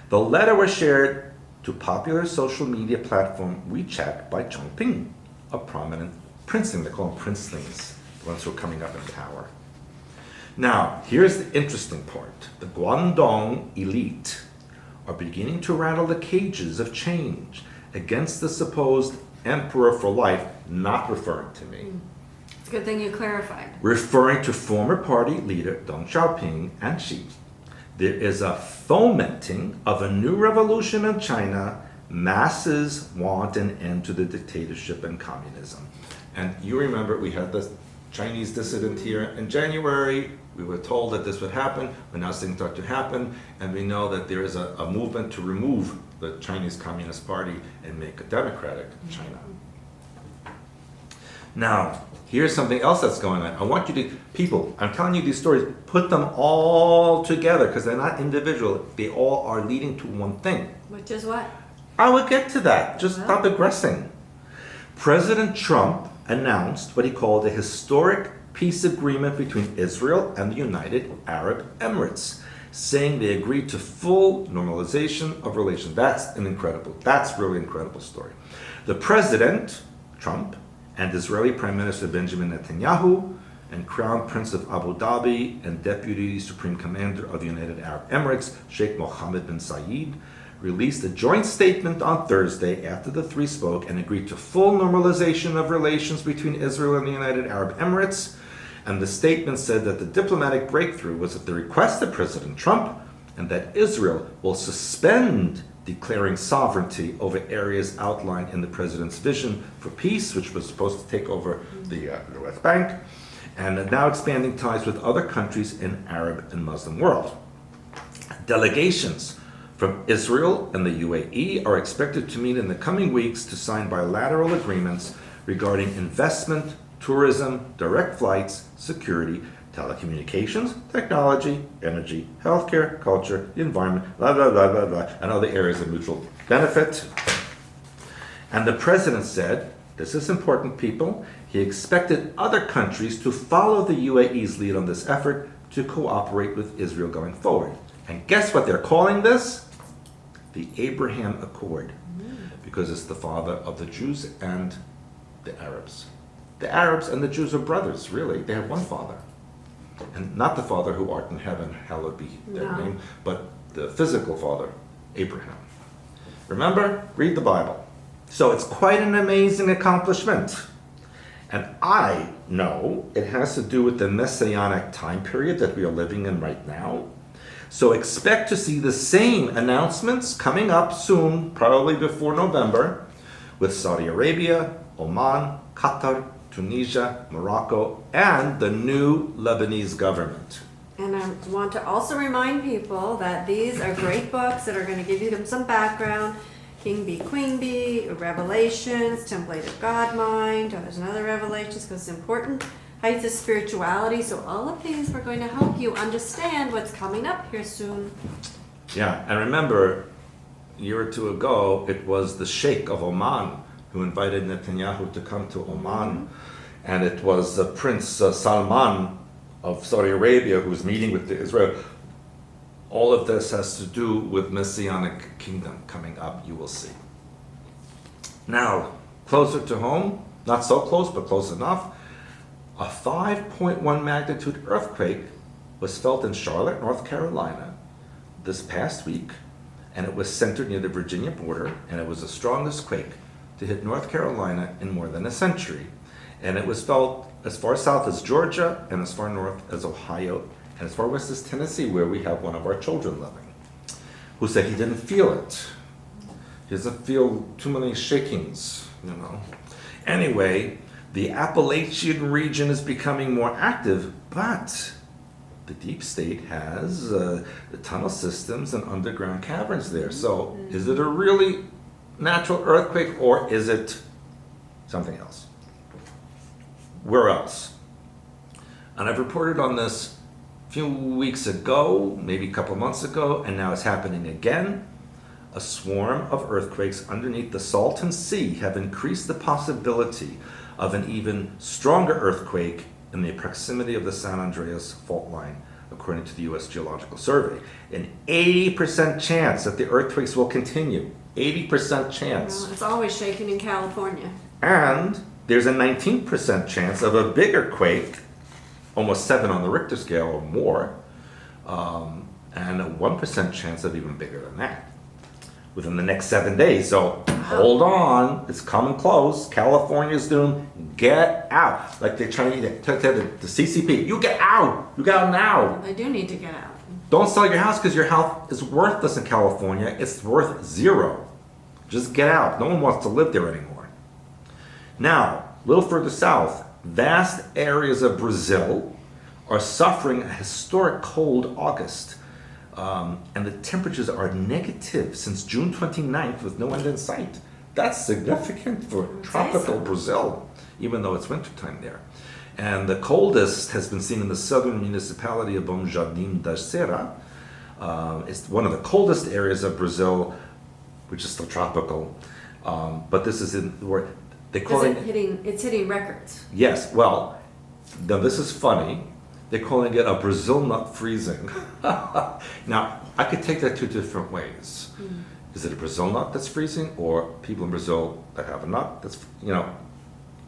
The letter was shared to popular social media platform WeChat by Chongping, a prominent princeling. They call them princelings, the ones who are coming up in power. Now, here's the interesting part. The Guangdong elite are beginning to rattle the cages of change against the supposed emperor for life, not referring to me. It's a good thing you clarified. Referring to former party leader Deng Xiaoping and Xi. There is a fomenting of a new revolution in China. Masses want an end to the dictatorship and communism. And you remember we had the Chinese dissident here in January. We were told that this would happen. We're now seeing it start to happen. And we know that there is a movement to remove the Chinese Communist Party and make a democratic China. Now, here's something else that's going on. I want you to, people, I'm telling you these stories, put them all together because they're not individual. They all are leading to one thing. Which is what? I will get to that. Just stop aggressing. President Trump announced what he called a historic peace agreement between Israel and the United Arab Emirates, saying they agreed to full normalization of relations. That's really incredible story. The president, Trump, and Israeli Prime Minister Benjamin Netanyahu, and Crown Prince of Abu Dhabi and Deputy Supreme Commander of the United Arab Emirates, Sheikh Mohammed bin Zayed, released a joint statement on Thursday after the three spoke and agreed to full normalization of relations between Israel and the United Arab Emirates. And the statement said that the diplomatic breakthrough was at the request of President Trump and that Israel will suspend declaring sovereignty over areas outlined in the president's vision for peace, which was supposed to take over the West Bank, and now expanding ties with other countries in Arab and Muslim world. Delegations from Israel and the UAE are expected to meet in the coming weeks to sign bilateral agreements regarding investment, tourism, direct flights, security, telecommunications, technology, energy, healthcare, culture, the environment, blah, blah, blah, blah, blah, and other areas of mutual benefit. And the president said, this is important, people, he expected other countries to follow the UAE's lead on this effort to cooperate with Israel going forward. And guess what they're calling this? The Abraham Accord, because it's the father of the Jews and the Arabs. The Arabs and the Jews are brothers, really. They have one father. And not the Father who art in heaven, hallowed be thy No. name, but the physical father, Abraham. Remember? Read the Bible. So it's quite an amazing accomplishment. And I know it has to do with the messianic time period that we are living in right now. So expect to see the same announcements coming up soon, probably before November, with Saudi Arabia, Oman, Qatar, Tunisia, Morocco, and the new Lebanese government. And I want to also remind people that these are great books that are going to give you them some background. King Bee, Queen Bee, Revelations, Template of God Mind. Oh, there's another Revelations because it's important. Heights of Spirituality. So all of these are going to help you understand what's coming up here soon. Yeah, and remember, a year or two ago, it was the Sheikh of Oman who invited Netanyahu to come to Oman. And it was Prince Salman of Saudi Arabia who was meeting with Israel. All of this has to do with Messianic kingdom coming up, you will see. Now, closer to home, not so close, but close enough, a 5.1 magnitude earthquake was felt in Charlotte, North Carolina this past week, and it was centered near the Virginia border, and it was the strongest quake to hit North Carolina in more than a century. And it was felt as far south as Georgia and as far north as Ohio and as far west as Tennessee, where we have one of our children living, who said he didn't feel it. He doesn't feel too many shakings, you know. Anyway, the Appalachian region is becoming more active, but the deep state has the tunnel systems and underground caverns there. So is it a really natural earthquake or is it something else? Where else? And I've reported on this a few weeks ago, maybe a couple months ago, and now it's happening again. A swarm of earthquakes underneath the Salton Sea have increased the possibility of an even stronger earthquake in the proximity of the San Andreas fault line, according to the U.S. Geological Survey. An 80% chance that the earthquakes will continue. 80% chance. Well, it's always shaking in California. And there's a 19% chance of a bigger quake, almost 7 on the Richter scale or more, and a 1% chance of even bigger than that within the next 7 days. So hold on, it's coming close. California's doom. Get out. Like they're trying to tell the CCP, you get out. You get out now. They do need to get out. Don't sell your house because your house is worthless in California. It's worth 0. Just get out. No one wants to live there anymore. Now, a little further south, vast areas of Brazil are suffering a historic cold August. And the temperatures are negative since June 29th with no end in sight. That's significant for tropical Brazil, even though it's wintertime there. And the coldest has been seen in the southern municipality of Bom Jardim da Serra. It's one of the coldest areas of Brazil, which is still tropical. But this is in where they call it. It's hitting records. Yes, well, now this is funny. They're calling it a Brazil nut freezing. Now, I could take that 2 different ways. Is it a Brazil nut that's freezing, or people in Brazil that have a nut that's,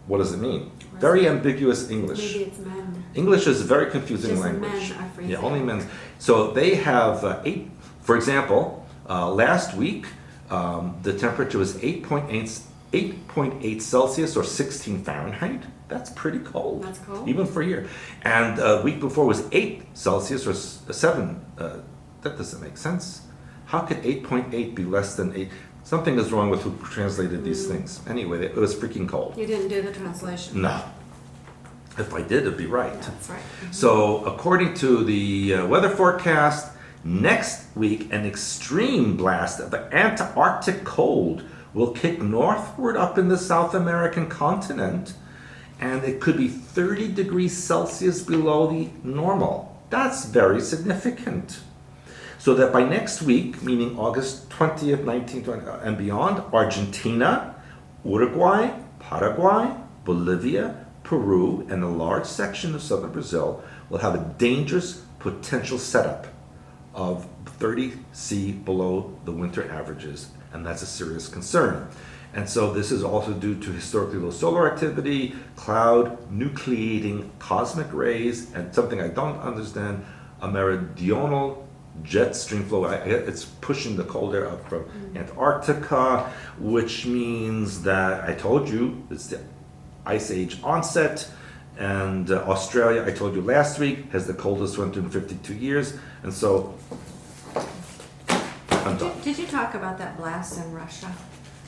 what does it mean? Very ambiguous English. Maybe it's men. English is a very confusing Just language. men are freezing. Yeah, only men. So they have 8, for example, last week, the temperature was 8.8 Celsius or 16 Fahrenheit. That's pretty cold. That's cold. Even for here. And the week before was 8 Celsius or 7. That doesn't make sense. How could 8.8 be less than 8? Something is wrong with who translated these things. Anyway, it was freaking cold. You didn't do the translation. No. If I did, it'd be right. That's right. So, according to the weather forecast, next week an extreme blast of the Antarctic cold will kick northward up in the South American continent, and it could be 30 degrees Celsius below the normal. That's very significant. So that by next week, meaning August 20th, 1920 and beyond, Argentina, Uruguay, Paraguay, Bolivia, Peru, and a large section of southern Brazil will have a dangerous potential setup of 30 C below the winter averages, and that's a serious concern. And so this is also due to historically low solar activity, cloud nucleating cosmic rays, and something I don't understand, a meridional jet stream flow. It's pushing the cold air up from Antarctica, which means that, I told you, it's the Ice Age onset. And Australia, I told you last week, has the coldest winter in 52 years. And so, I'm done. Did you talk about that blast in Russia?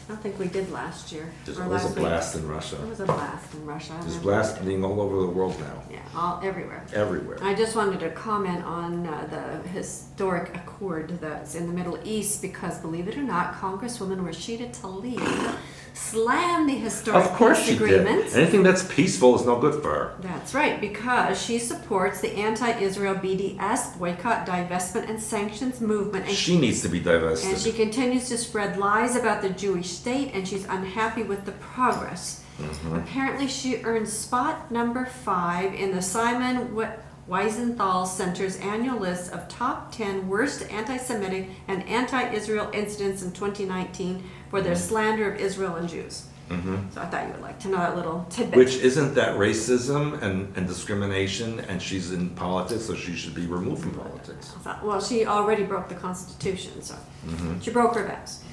I don't think we did last year. There's or always a last week. blast in Russia. There was a blast in Russia. I There's remember blasting all over the world now. Yeah, everywhere. Everywhere. I just wanted to comment on the historic accord that's in the Middle East because, believe it or not, Congresswoman Rashida Tlaib slammed the historic Of course peace she agreement. did. Anything that's peaceful is no good for her. That's right, because she supports the anti-Israel BDS boycott, divestment, and sanctions movement. And She needs to be divested. And she continues to spread lies about the Jewish state, and she's unhappy with the progress. Apparently, she earned spot number 5 in the Simon Wiesenthal Center's annual list of top 10 worst anti-Semitic and anti-Israel incidents in 2019 for their slander of Israel and Jews. So I thought you would like to know that little tidbit. Which isn't that racism and discrimination, and she's in politics, so she should be removed from politics. Well, she already broke the Constitution, so she broke her vows.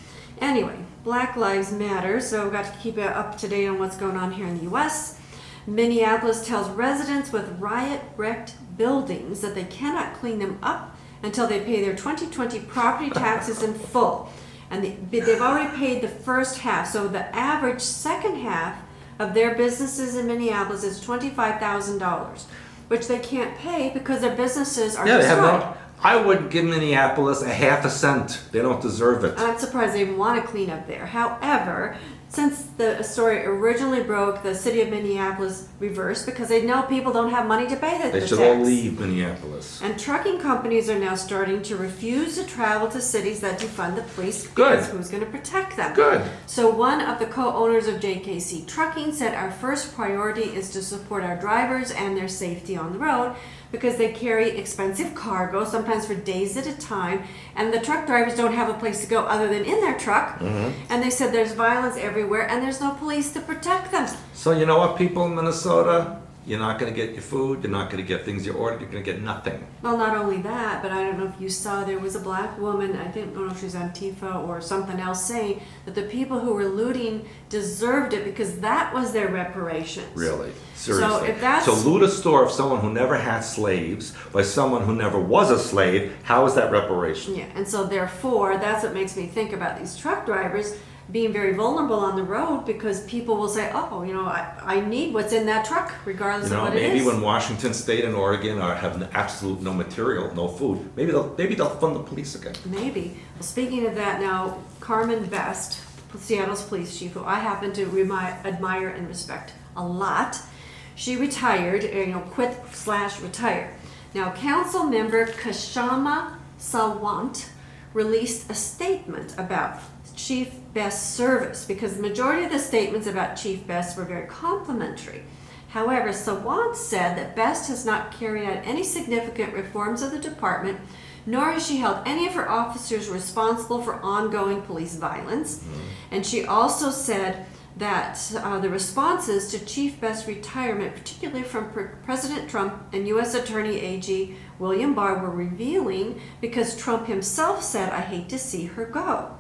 Anyway, Black Lives Matter, so we've got to keep it up to date on what's going on here in the U.S. Minneapolis tells residents with riot-wrecked buildings that they cannot clean them up until they pay their 2020 property taxes in full. And they've already paid the first half, so the average second half of their businesses in Minneapolis is $25,000, which they can't pay because their businesses are Yeah, they destroyed. have no. I wouldn't give Minneapolis a half a cent. They don't deserve it. I'm surprised they even want to clean up there. However, since the story originally broke, the city of Minneapolis reversed because they know people don't have money to pay the They tax. should all leave Minneapolis. And trucking companies are now starting to refuse to travel to cities that defund the police Good. because who's going to protect them? Good. So one of the co-owners of JKC Trucking said our first priority is to support our drivers and their safety on the road because they carry expensive cargo, sometimes for days at a time, and the truck drivers don't have a place to go other than in their truck. And they said there's violence everywhere and there's no police to protect them. So you know what, people in Minnesota? You're not going to get your food. You're not going to get things you ordered. You're going to get nothing. Well, not only that, but I don't know if you saw, there was a black woman, I don't know if she's Antifa or something else, saying that the people who were looting deserved it because that was their reparations. Really? Seriously. So if that's... So loot a store of someone who never had slaves by someone who never was a slave, how is that reparation? Yeah, and so therefore, that's what makes me think about these truck drivers being very vulnerable on the road because people will say, oh, you know, I need what's in that truck, regardless You know, of what it maybe is. when Washington State and Oregon have absolute no material, no food, maybe they'll fund the police again. Maybe. Well, speaking of that now, Carmen Vest, Seattle's police chief, who I happen to admire and respect a lot, she retired, quit/retired. Now, council member Kashama Sawant released a statement about Chief Best's service because the majority of the statements about Chief Best were very complimentary. However, Sawant said that Best has not carried out any significant reforms of the department, nor has she held any of her officers responsible for ongoing police violence. And she also said that the responses to Chief Best's retirement, particularly from President Trump and U.S. Attorney AG William Barr, were revealing because Trump himself said, "I hate to see her go."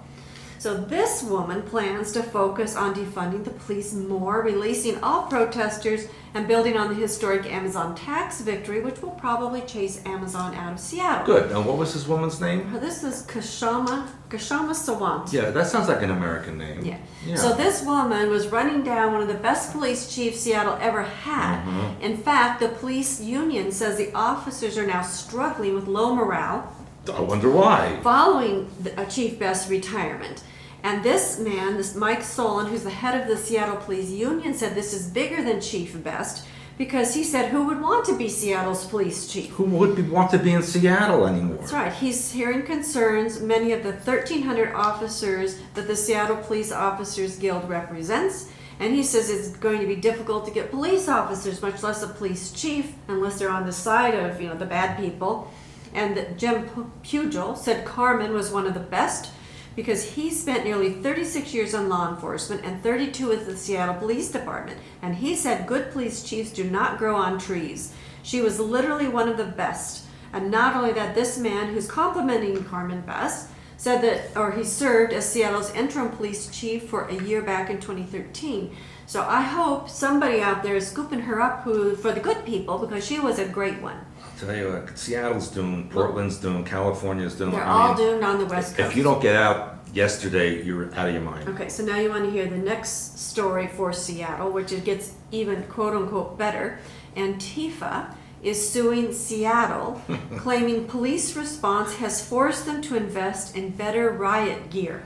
So this woman plans to focus on defunding the police more, releasing all protesters, and building on the historic Amazon tax victory, which will probably chase Amazon out of Seattle. Good. And what was this woman's name? This is Kashama Sawant. Yeah, that sounds like an American name. Yeah. So this woman was running down one of the best police chiefs Seattle ever had. In fact, the police union says the officers are now struggling with low morale. I wonder why. Following Chief Best's retirement. And this man, this Mike Solon, who's the head of the Seattle Police Union, said this is bigger than Chief Best because he said who would want to be Seattle's police chief? Who would want to be in Seattle anymore? That's right. He's hearing concerns. Many of the 1,300 officers that the Seattle Police Officers Guild represents. And he says it's going to be difficult to get police officers, much less a police chief, unless they're on the side of, the bad people. And Jim Pugel said Carmen was one of the best because he spent nearly 36 years in law enforcement and 32 with the Seattle Police Department. And he said good police chiefs do not grow on trees. She was literally one of the best. And not only that, this man, who's complimenting Carmen Best, said that, or he served as Seattle's interim police chief for a year back in 2013. So I hope somebody out there is scooping her up for the good people, because she was a great one. I'll tell you what, Seattle's doomed, Portland's doomed, California's doomed. They're all doomed on the West Coast. If you don't get out yesterday, you're out of your mind. Okay, so now you want to hear the next story for Seattle, which it gets even quote-unquote better. Antifa is suing Seattle, claiming police response has forced them to invest in better riot gear.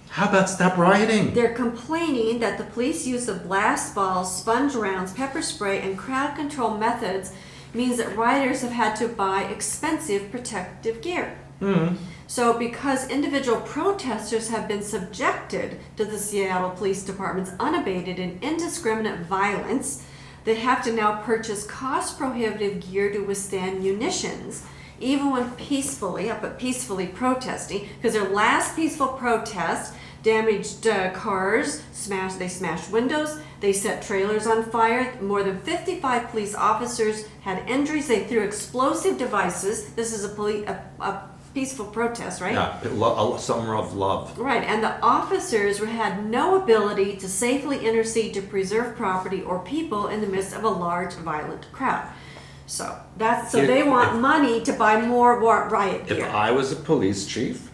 How about stop rioting? They're complaining that the police use of blast balls, sponge rounds, pepper spray, and crowd control methods means that rioters have had to buy expensive protective gear. Mm-hmm. So because individual protesters have been subjected to the Seattle Police Department's unabated and indiscriminate violence, they have to now purchase cost-prohibitive gear to withstand munitions, even when peacefully protesting, because their last peaceful protest damaged cars, they smashed windows, they set trailers on fire. More than 55 police officers had injuries. They threw explosive devices. This is a peaceful protest, right? Yeah, a summer of love. Right, and the officers had no ability to safely intercede to preserve property or people in the midst of a large, violent crowd. So they want money to buy more riot gear. If I was a police chief,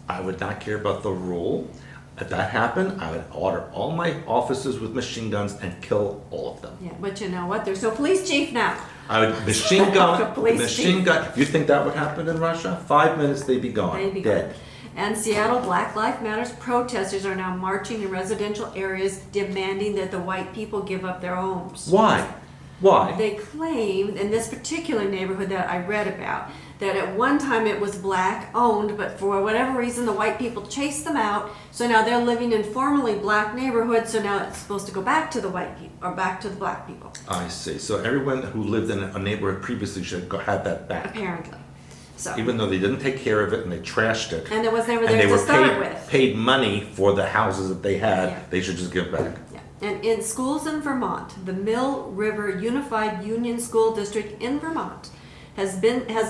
I would not care about the rule. If that happened, I would order all my officers with machine guns and kill all of them. Yeah, but you know what? There's no police chief now. I would machine gun. Police chief. You think that would happen in Russia? 5 minutes, they'd be gone. They'd be dead. gone. And Seattle Black Lives Matters protesters are now marching in residential areas demanding that the white people give up their homes. Why? Why? They claim in this particular neighborhood that I read about that at one time it was black owned, but for whatever reason the white people chased them out. So now they're living in formerly black neighborhoods. So now it's supposed to go back to the white people or back to the black people. I see. So everyone who lived in a neighborhood previously should have that back. Apparently. So. Even though they didn't take care of it and they trashed it. And it was never and there they to were start with. paid money for the houses that they had. Yeah. They should just give back. Yeah. And in schools in Vermont, the Mill River Unified Union School District in Vermont has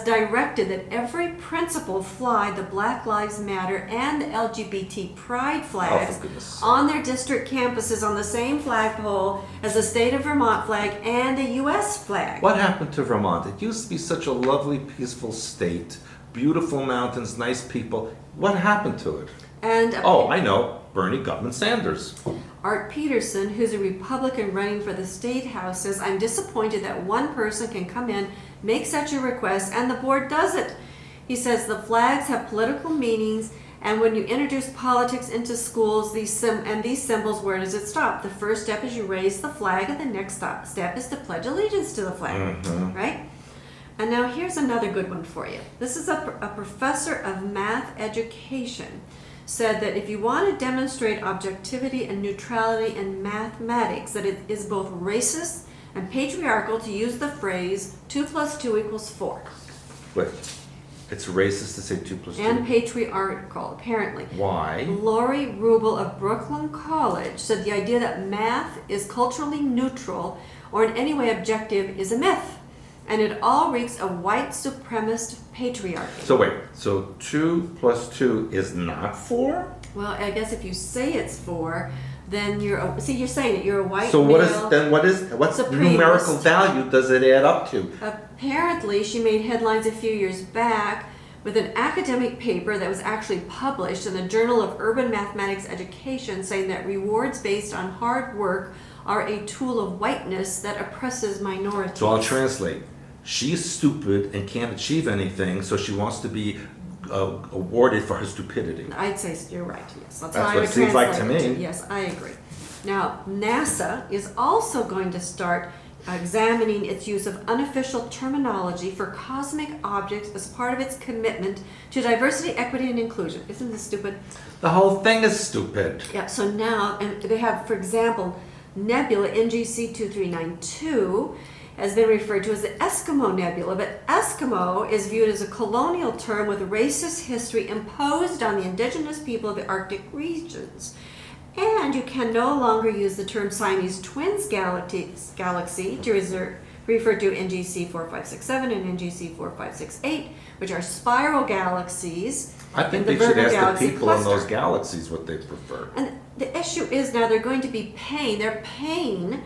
directed that every principal fly the Black Lives Matter and the LGBT pride flags on their district campuses on the same flagpole as the state of Vermont flag and the U.S. flag. What happened to Vermont? It used to be such a lovely, peaceful state. Beautiful mountains, nice people. What happened to it? And I know. Bernie Goodman Sanders. Art Peterson, who's a Republican running for the state house, says, "I'm disappointed that one person can come in, make such a request, and the board does it." He says the flags have political meanings, and when you introduce politics into schools, these symbols, where does it stop? The first step is you raise the flag, and the next step is to pledge allegiance to the flag, right? And now here's another good one for you. This is a professor of math education said that if you want to demonstrate objectivity and neutrality in mathematics, that it is both racist and patriarchal to use the phrase 2 + 2 = 4. Wait, it's racist to say 2 + 2? And patriarchal, apparently. Why? Lori Rubel of Brooklyn College said the idea that math is culturally neutral or in any way objective is a myth. And it all reeks of white supremacist patriarchy. So wait, so 2 + 2 is not 4? Well, I guess if you say it's 4, then you're saying it. You're a white So male. what's supremacist. numerical value does it add up to? Apparently, she made headlines a few years back with an academic paper that was actually published in the Journal of Urban Mathematics Education, saying that rewards based on hard work are a tool of whiteness that oppresses minorities. So I'll translate. She's stupid and can't achieve anything, so she wants to be awarded for her stupidity. I'd say you're right, yes. That's what it seems like to me. Yes, I agree. Now, NASA is also going to start examining its use of unofficial terminology for cosmic objects as part of its commitment to diversity, equity, and inclusion. Isn't this stupid? The whole thing is stupid. Yeah, so now, and they have, for example, nebula NGC 2392 has been referred to as the Eskimo Nebula, but Eskimo is viewed as a colonial term with racist history imposed on the indigenous people of the Arctic regions. And you can no longer use the term Siamese Twins galaxy to refer to NGC 4567 and NGC 4568, which are spiral galaxies. I think in they should Virgo ask the galaxy people in cluster. those galaxies what they prefer. And the issue is now they're going to be they're paying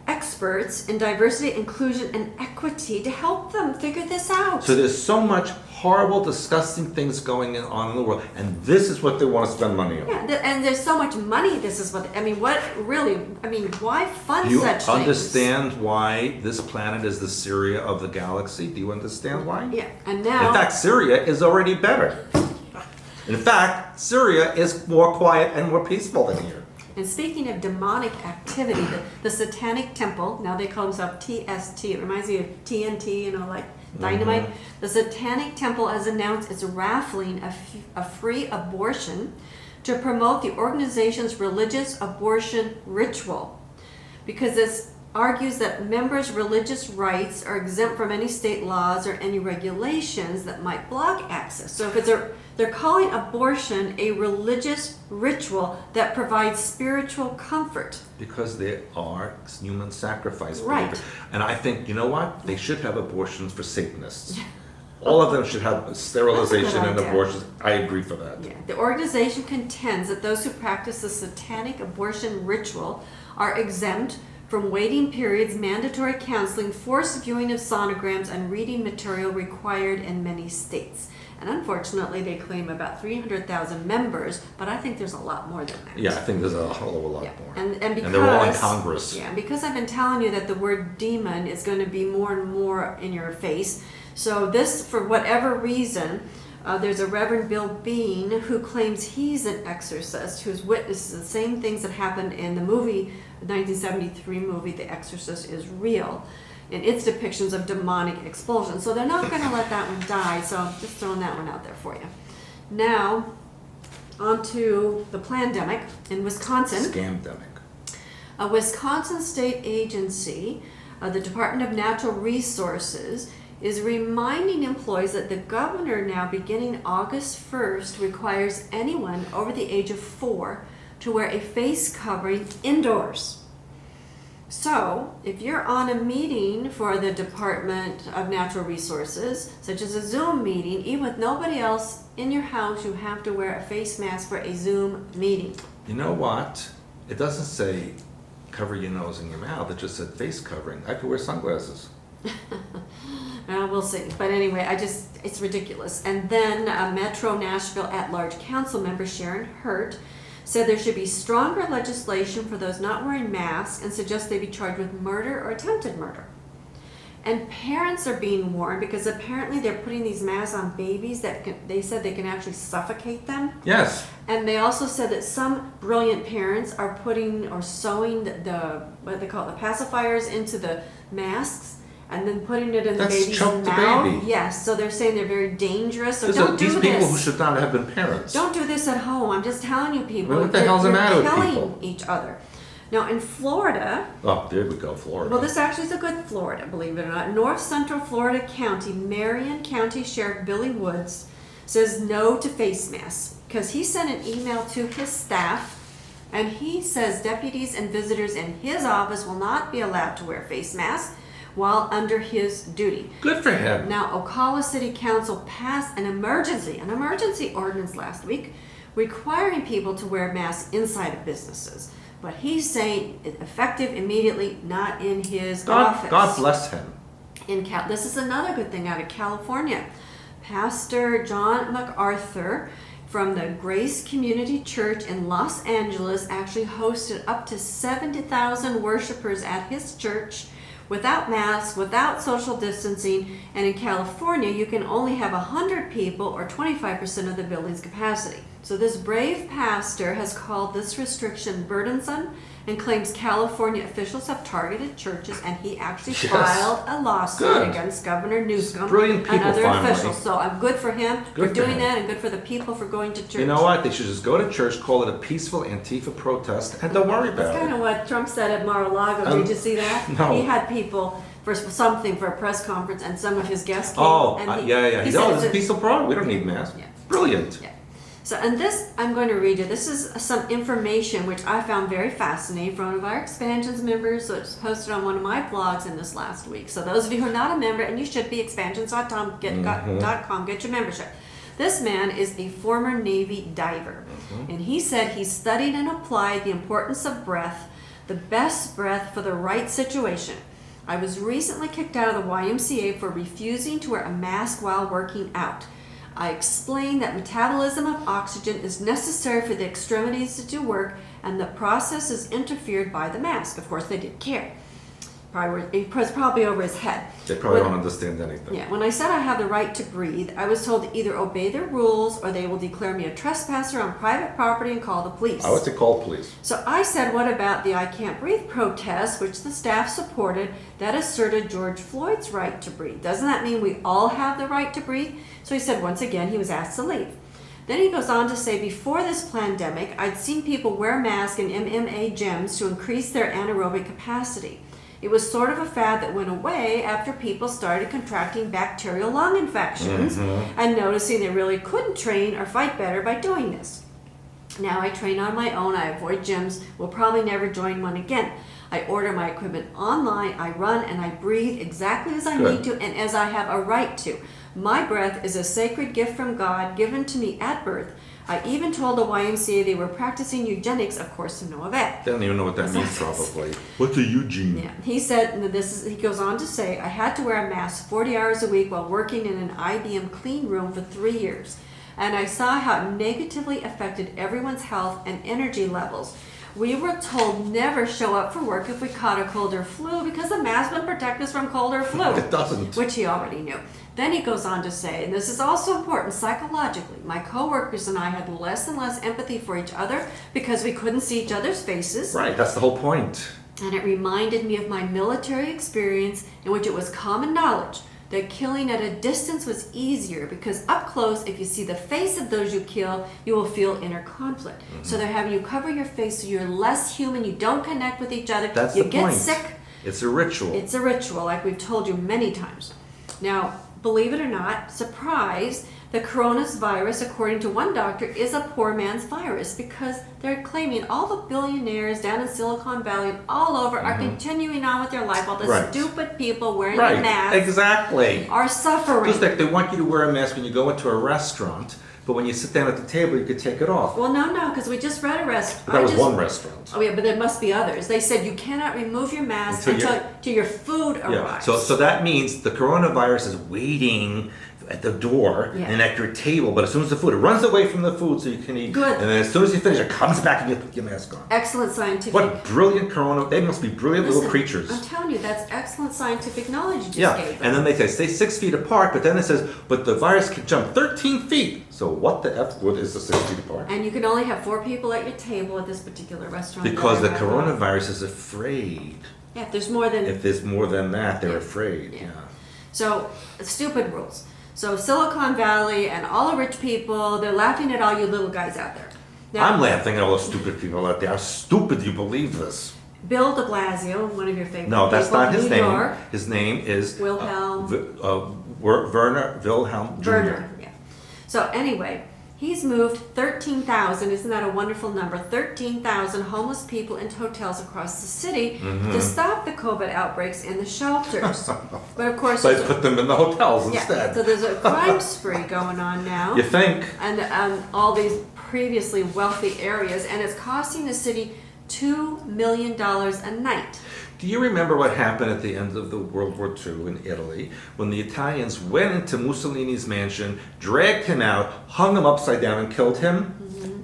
experts in diversity, inclusion, and equity to help them figure this out. So there's so much horrible, disgusting things going on in the world, and this is what they want to spend money on. Yeah, and there's so much money. This is what, why fund Do you such things? understand why this planet is the Syria of the galaxy? Do you understand why? Yeah, and now. In fact, Syria is already better. In fact, Syria is more quiet and more peaceful than here. And speaking of demonic activity, the Satanic Temple, now they call themselves TST, it reminds me of TNT, like dynamite. The Satanic Temple has announced it's raffling a free abortion to promote the organization's religious abortion ritual. Because this argues that members' religious rights are exempt from any state laws or any regulations that might block access. So if they're calling abortion a religious ritual that provides spiritual comfort. Because they are human sacrifice. Right. And I think, you know what? They should have abortions for Satanists. All of them should have sterilization and idea. abortions. I agree for that. Yeah. The organization contends that those who practice the satanic abortion ritual are exempt from waiting periods, mandatory counseling, forced viewing of sonograms, and reading material required in many states. And unfortunately, they claim about 300,000 members, but I think there's a lot more than that. Yeah, I think there's a whole lot Yeah. more. And because, they're all in Congress. Yeah, because I've been telling you that the word demon is going to be more and more in your face. So this, for whatever reason, there's a Reverend Bill Bean who claims he's an exorcist who's witnessed the same things that happened in the movie, the 1973 movie, The Exorcist is Real, in its depictions of demonic expulsion. So they're not going to let that one die, so I'm just throwing that one out there for you. Now, on to the plandemic in Wisconsin. Scamdemic. A Wisconsin state agency, the Department of Natural Resources, is reminding employees that the governor now, beginning August 1st, requires anyone over the age of 4 to wear a face covering indoors. So, if you're on a meeting for the Department of Natural Resources, such as a Zoom meeting, even with nobody else in your house, you have to wear a face mask for a Zoom meeting. You know what? It doesn't say cover your nose and your mouth. It just said face covering. I could wear sunglasses. We'll see. But anyway, it's ridiculous. And then Metro Nashville at-large council member Sharon Hurt said there should be stronger legislation for those not wearing masks and suggests they be charged with murder or attempted murder. And parents are being warned because apparently they're putting these masks on babies they said they can actually suffocate them. Yes. And they also said that some brilliant parents are putting or sewing the what they call it, the pacifiers into the masks and then putting it in the baby's choke the mouth. baby. Yes, so they're saying they're very dangerous. So don't do these this. people who should not have been parents. Don't do this at home. I'm just telling you, people. Well, what the hell's the matter with killing people? each other. Now in Florida, Oh, there we go, Florida. well, this actually is a good Florida, believe it or not. North Central Florida County, Marion County Sheriff Billy Woods says no to face masks because he sent an email to his staff and he says deputies and visitors in his office will not be allowed to wear face masks while under his duty. Good for him. Now, Ocala City Council passed an emergency ordinance last week requiring people to wear masks inside of businesses. But he's saying it's effective immediately, not in his office. God bless him. This is another good thing out of California. Pastor John MacArthur from the Grace Community Church in Los Angeles actually hosted up to 70,000 worshipers at his church without masks, without social distancing, and in California you can only have 100 people or 25% of the building's capacity. So this brave pastor has called this restriction burdensome and claims California officials have targeted churches, and he actually Yes. filed a lawsuit Good. against Governor Newsom Brilliant and people, other finally. officials. So I'm good for him Good for for doing him. that, and good for the people for going to church. You know what? They should just go to church, call it a peaceful Antifa protest, and don't worry That's about kind it. of what Trump said at Mar-a-Lago. Did you see that? no. He had people for something, for a press conference, and some of his guests came. Oh, and yeah. He No, said this is a piece of product. We don't need masks. Yeah. Brilliant. Yeah. So, and this, I'm going to read you. This is some information which I found very fascinating from one of our expansions members. So it's posted on one of my blogs in this last week. So those of you who are not a member, and you should be, expansions.com, get your membership. This man is a former Navy diver. And he said he studied and applied the importance of breath, the best breath for the right situation. I was recently kicked out of the YMCA for refusing to wear a mask while working out. I explained that metabolism of oxygen is necessary for the extremities to do work, and the process is interfered by the mask. Of course, they didn't care. It was probably over his head. They probably don't understand anything. Yeah, when I said I have the right to breathe, I was told to either obey their rules or they will declare me a trespasser on private property and call the police. I would say call police. So I said, what about the I Can't Breathe protest, which the staff supported, that asserted George Floyd's right to breathe? Doesn't that mean we all have the right to breathe? So he said, once again, he was asked to leave. Then he goes on to say, before this pandemic, I'd seen people wear masks in MMA gyms to increase their anaerobic capacity. It was sort of a fad that went away after people started contracting bacterial lung infections and noticing they really couldn't train or fight better by doing this. Now I train on my own. I avoid gyms. Will probably never join one again. I order my equipment online. I run and I breathe exactly as I need to and as I have a right to. My breath is a sacred gift from God given to me at birth. I even told the YMCA they were practicing eugenics, of course, to no avail. They don't even know what that means, probably. What's a Eugene? Yeah, he said, and he goes on to say, I had to wear a mask 40 hours a week while working in an IBM clean room for 3 years. And I saw how it negatively affected everyone's health and energy levels. We were told never show up for work if we caught a cold or flu because the mask would protect us from cold or flu. It doesn't. Which he already knew. Then he goes on to say, and this is also important psychologically, my coworkers and I had less and less empathy for each other because we couldn't see each other's faces. Right, that's the whole point. And it reminded me of my military experience in which it was common knowledge that killing at a distance was easier because up close, if you see the face of those you kill, you will feel inner conflict. So they're having you cover your face so you're less human, you don't connect with each other, That's you the get point. sick. It's a ritual. It's a ritual, like we've told you many times. Now, believe it or not, surprise, the coronavirus, according to one doctor, is a poor man's virus because they're claiming all the billionaires down in Silicon Valley and all over are continuing on with their life while the Right. stupid people wearing Right, the masks exactly. are suffering. Just like they want you to wear a mask when you go into a restaurant, but when you sit down at the table, you could take it off. Well, no, because we just read a restaurant. But that was one restaurant. Oh yeah, but there must be others. They said you cannot remove your mask Until until your food Yeah. arrives. So that means the coronavirus is waiting at the door Yeah. and at your table, but as soon as the food, it runs away from the food so you can eat. Good. And then as soon as you finish, it comes back and you put your mask on. Excellent scientific. What brilliant they must be brilliant Listen, little creatures. I'm telling you, that's excellent scientific knowledge you just Yeah, gave them. and then they say stay 6 feet apart, but then it says, but the virus can jump 13 feet. So what the F wood is the 6 feet apart? And you can only have 4 people at your table at this particular restaurant. Because the that I read about. coronavirus is afraid. Yeah, if there's more than. If there's more than that, they're Yeah. afraid. Yeah. Yeah. So, stupid rules. So, Silicon Valley and all the rich people, they're laughing at all you little guys out there. Now, I'm laughing at all the stupid people out there. How stupid do you believe this? Bill de Blasio, one of your favorite No, that's people, not his New name. York. His name is Wilhelm. Werner Wilhelm Jr. Werner, yeah. So anyway, he's moved 13,000, isn't that a wonderful number? 13,000 homeless people into hotels across the city to stop the COVID outbreaks in the shelters. But of course, So I there's put them in the hotels yeah, instead. so there's a crime spree going on now. You think? And all these previously wealthy areas, and it's costing the city $2 million a night. Do you remember what happened at the end of the World War II in Italy when the Italians went into Mussolini's mansion, dragged him out, hung him upside down, and killed him?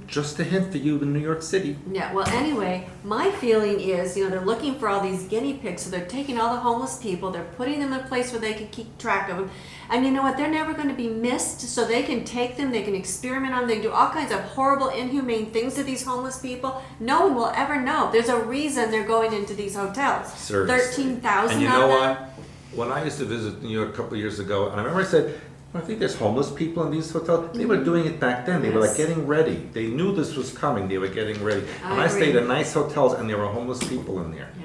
Just a hint for you in New York City. Yeah, well, anyway, my feeling is, they're looking for all these guinea pigs, so they're taking all the homeless people, they're putting them in a place where they can keep track of them. And you know what? They're never going to be missed, so they can take them, they can experiment on them, they can do all kinds of horrible, inhumane things to these homeless people. No one will ever know. There's a reason they're going into these hotels. Seriously. 13,000 And you out know of what? them. When I used to visit New York a couple of years ago, and I remember I said, I think there's homeless people in these hotels. They were doing it back then. They were like Yes. getting ready. They knew this was coming. They were getting ready. I And I agree. stayed in nice hotels and there were homeless people in there. Yeah.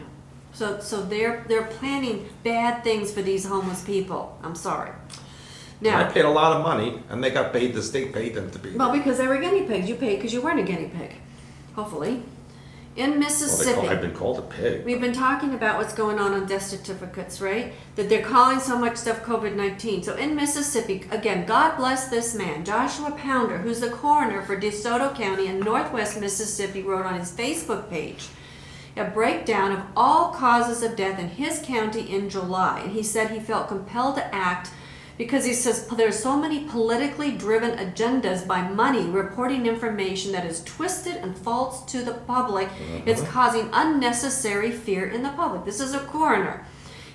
So they're planning bad things for these homeless people. I'm sorry. I Now, paid a lot of money, and they got paid. The state paid them to be. well, because they were guinea pigs. You paid because you weren't a guinea pig. Hopefully. In Well, Mississippi. I've been called a pig. We've been talking about what's going on death certificates, right? That they're calling so much stuff COVID-19. So in Mississippi, again, God bless this man, Joshua Pounder, who's the coroner for DeSoto County in Northwest Mississippi, wrote on his Facebook page a breakdown of all causes of death in his county in July. And he said he felt compelled to act because he says there's so many politically driven agendas by money reporting information that is twisted and false to the public. It's causing unnecessary fear in the public. This is a coroner.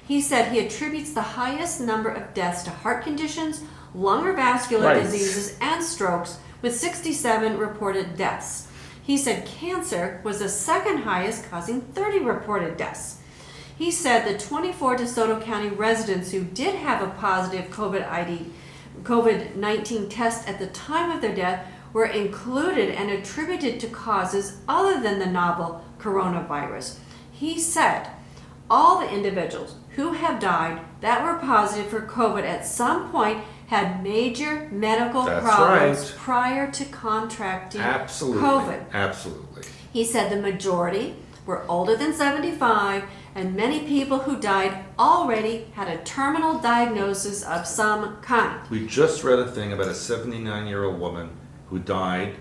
He said he attributes the highest number of deaths to heart conditions, lung or vascular Right. diseases, and strokes, with 67 reported deaths. He said cancer was the second highest, causing 30 reported deaths. He said the 24 DeSoto County residents who did have a positive COVID-19 test at the time of their death were included and attributed to causes other than the novel coronavirus. He said all the individuals who have died that were positive for COVID at some point had major medical That's problems right. prior to contracting Absolutely. COVID. Absolutely. He said the majority were older than 75, and many people who died already had a terminal diagnosis of some kind. We just read a thing about a 79-year-old woman who died,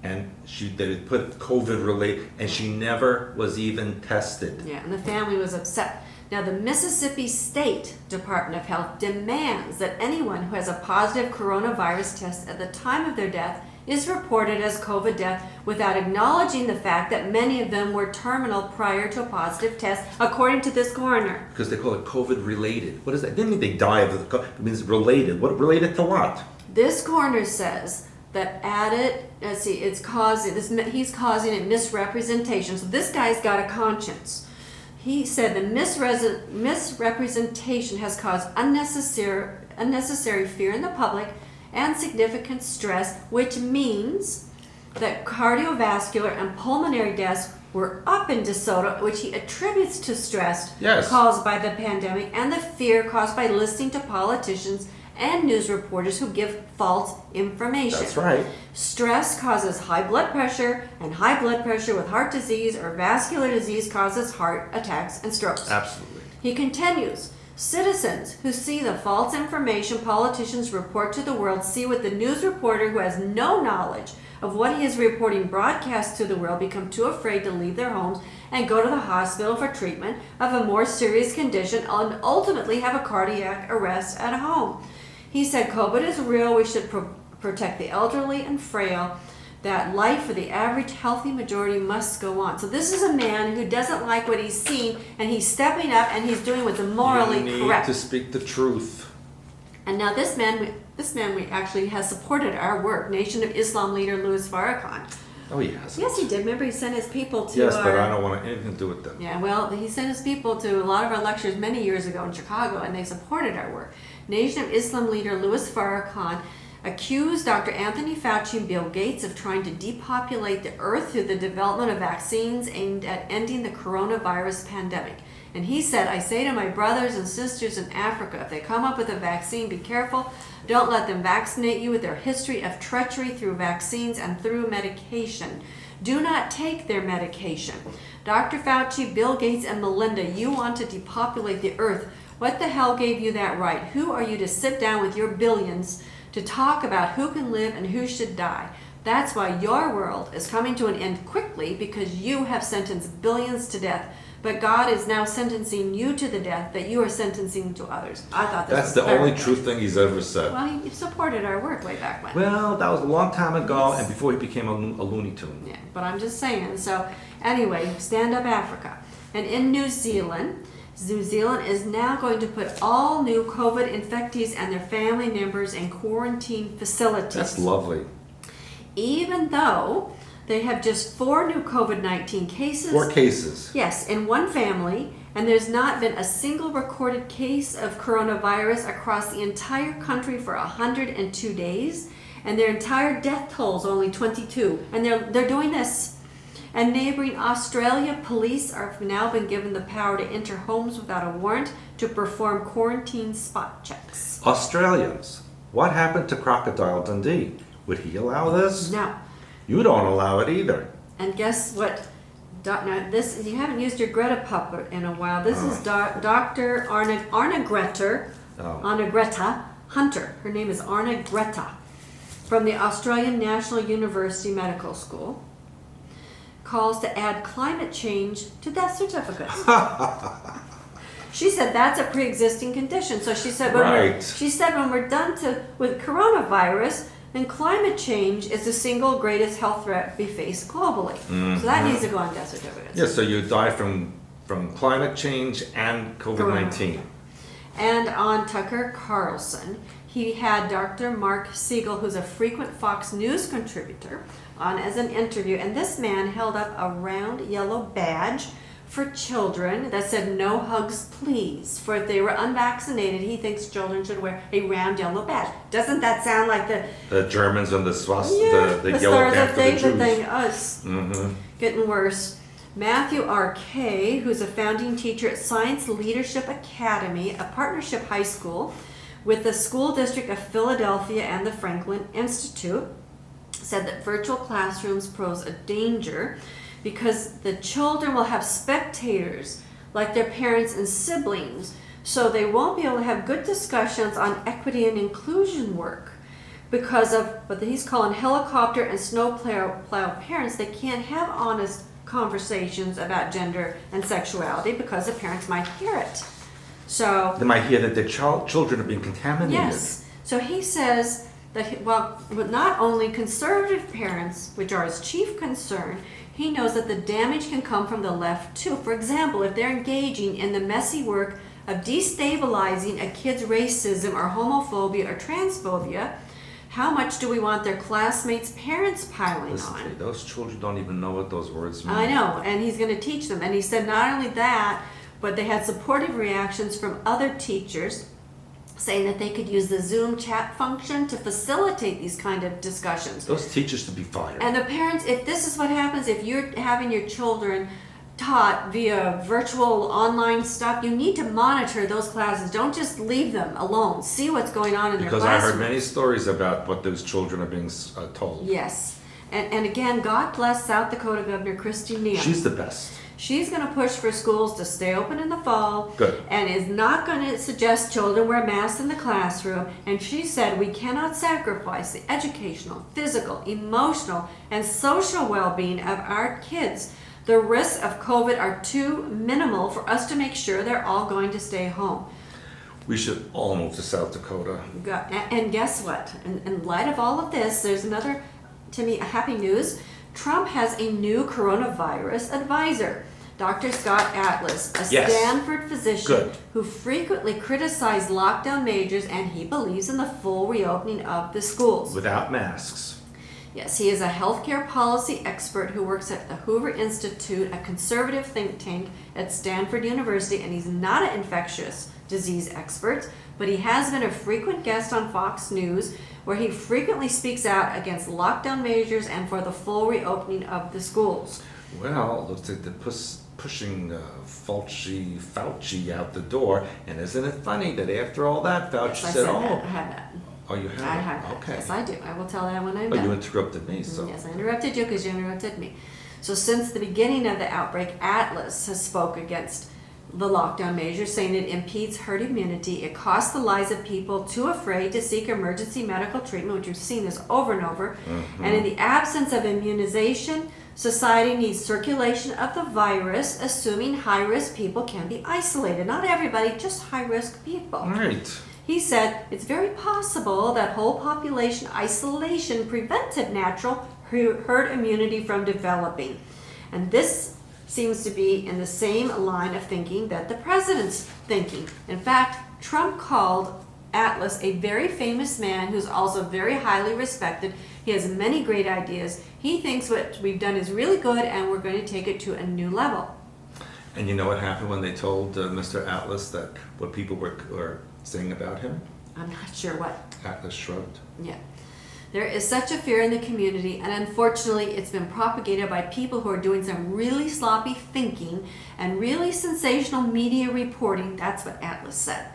and they had put COVID related, and she never was even tested. Yeah, and the family was upset. Now, the Mississippi State Department of Health demands that anyone who has a positive coronavirus test at the time of their death is reported as COVID death without acknowledging the fact that many of them were terminal prior to a positive test, according to this coroner. Because they call it COVID related. What is that? It didn't mean they die of the COVID. It means related. What related to what? This coroner says that added, he's causing a misrepresentation. So this guy's got a conscience. He said the misrepresentation has caused unnecessary fear in the public and significant stress, which means that cardiovascular and pulmonary deaths were up in DeSoto, which he attributes to stress Yes. caused by the pandemic and the fear caused by listening to politicians and news reporters who give false information. That's right. Stress causes high blood pressure, and high blood pressure with heart disease or vascular disease causes heart attacks and strokes. Absolutely. He continues, citizens who see the false information politicians report to the world see what the news reporter who has no knowledge of what he is reporting broadcast to the world become too afraid to leave their homes and go to the hospital for treatment of a more serious condition and ultimately have a cardiac arrest at home. He said COVID is real, we should protect the elderly and frail, that life for the average healthy majority must go on. So this is a man who doesn't like what he's seen, and he's stepping up and he's doing what's morally you need correct. to speak the truth. And now this man we actually has supported our work. Nation of Islam leader Louis Farrakhan. Oh, he has. Yes, he did. Remember, he sent his people to Yes, our... but I don't want anything to do with them. Yeah, well, he sent his people to a lot of our lectures many years ago in Chicago, and they supported our work. Nation of Islam leader Louis Farrakhan accused Dr. Anthony Fauci and Bill Gates of trying to depopulate the earth through the development of vaccines aimed at ending the coronavirus pandemic. And he said, I say to my brothers and sisters in Africa, if they come up with a vaccine, be careful. Don't let them vaccinate you with their history of treachery through vaccines and through medication. Do not take their medication. Dr. Fauci, Bill Gates, and Melinda, you want to depopulate the earth. What the hell gave you that right? Who are you to sit down with your billions to talk about who can live and who should die? That's why your world is coming to an end quickly, because you have sentenced billions to death. But God is now sentencing you to the death that you are sentencing to others. I thought this That's was the very only good. true thing he's ever said. Well, he supported our work way back when. Well, that was a long time ago, Yes. and before he became a Looney Tune. Yeah, but I'm just saying. So anyway, Stand Up Africa. And in New Zealand is now going to put all new COVID infectees and their family members in quarantine facilities. That's lovely. Even though they have just 4 new COVID-19 cases. 4 cases. Yes, in one family, and there's not been a single recorded case of coronavirus across the entire country for 102 days, and their entire death toll is only 22. And they're doing this. And neighboring Australia, police have now been given the power to enter homes without a warrant to perform quarantine spot checks. Australians, what happened to Crocodile Dundee? Would he allow this? No. You don't allow it either. And guess what? Now this, you haven't used your Greta puppet in a while. This is Dr. Arna Greta Hunter. Her name is Arna Greta from the Australian National University Medical School. Calls to add climate change to death certificates. She said that's a pre-existing condition. So she said when we're done with coronavirus, then climate change is the single greatest health threat we face globally. So that needs to go on death certificates. Yeah, so you die from climate change and COVID-19. And on Tucker Carlson, he had Dr. Mark Siegel, who's a frequent Fox News contributor, on as an interview. And this man held up a round yellow badge for children that said "No hugs, please." For if they were unvaccinated, he thinks children should wear a round yellow badge. Doesn't that sound like the Germans and the the yellow stars band of for the David Jews? thing? Us getting worse. Matthew R.K., who's a founding teacher at Science Leadership Academy, a partnership high school with the School District of Philadelphia and the Franklin Institute, said that virtual classrooms pose a danger because the children will have spectators like their parents and siblings, so they won't be able to have good discussions on equity and inclusion work. Because of what he's calling helicopter and snowplow parents, they can't have honest conversations about gender and sexuality because the parents might hear it. So They might hear that their children are being contaminated. yes, so he says that with not only conservative parents, which are his chief concern, he knows that the damage can come from the left too. For example, if they're engaging in the messy work of destabilizing a kid's racism or homophobia or transphobia, how much do we want their classmates' parents piling Listen, on? those children don't even know what those words mean. I know, and he's going to teach them. And he said not only that, but they had supportive reactions from other teachers saying that they could use the Zoom chat function to facilitate these kind of discussions. Those teachers to be fired. And the parents, if this is what happens, if you're having your children taught via virtual online stuff, you need to monitor those classes. Don't just leave them alone. See what's going on in their Because classroom. I heard many stories about what those children are being told. Yes. And again, God bless South Dakota Governor Kristi Neal. She's the best. She's going to push for schools to stay open in the fall. Good. And is not going to suggest children wear masks in the classroom. And she said we cannot sacrifice the educational, physical, emotional, and social well-being of our kids. The risks of COVID are too minimal for us to make sure they're all going to stay home. We should all move to South Dakota. And guess what? In light of all of this, there's another, to me, a happy news. Trump has a new coronavirus advisor, Dr. Scott Atlas, a Yes. Stanford physician Good. who frequently criticized lockdown measures, and he believes in the full reopening of the schools. Without masks. Yes, he is a healthcare policy expert who works at the Hoover Institute, a conservative think tank at Stanford University, and he's not an infectious disease expert, but he has been a frequent guest on Fox News, where he frequently speaks out against lockdown measures and for the full reopening of the schools. Well, it looks like they're pushing Fauci out the door. And isn't it funny that after all that, Fauci Yes, I said, that. oh, I have that. oh, you have I it? have that. Okay. Yes, I do. I will tell that when I'm Oh, done. you interrupted me, so. Yes, I interrupted you because you interrupted me. So since the beginning of the outbreak, Atlas has spoke against the lockdown measures, saying it impedes herd immunity. It costs the lives of people too afraid to seek emergency medical treatment, which we've seen this over and over. And in the absence of immunization, society needs circulation of the virus, assuming high-risk people can be isolated. Not everybody, just high-risk people. All right. He said it's very possible that whole population isolation prevented natural herd immunity from developing. And this seems to be in the same line of thinking that the president's thinking. In fact, Trump called Atlas a very famous man who's also very highly respected. He has many great ideas. He thinks what we've done is really good and we're going to take it to a new level. And you know what happened when they told Mr. Atlas that what people were saying about him? I'm not sure what. Atlas shrugged. Yeah. There is such a fear in the community, and unfortunately, it's been propagated by people who are doing some really sloppy thinking and really sensational media reporting. That's what Atlas said.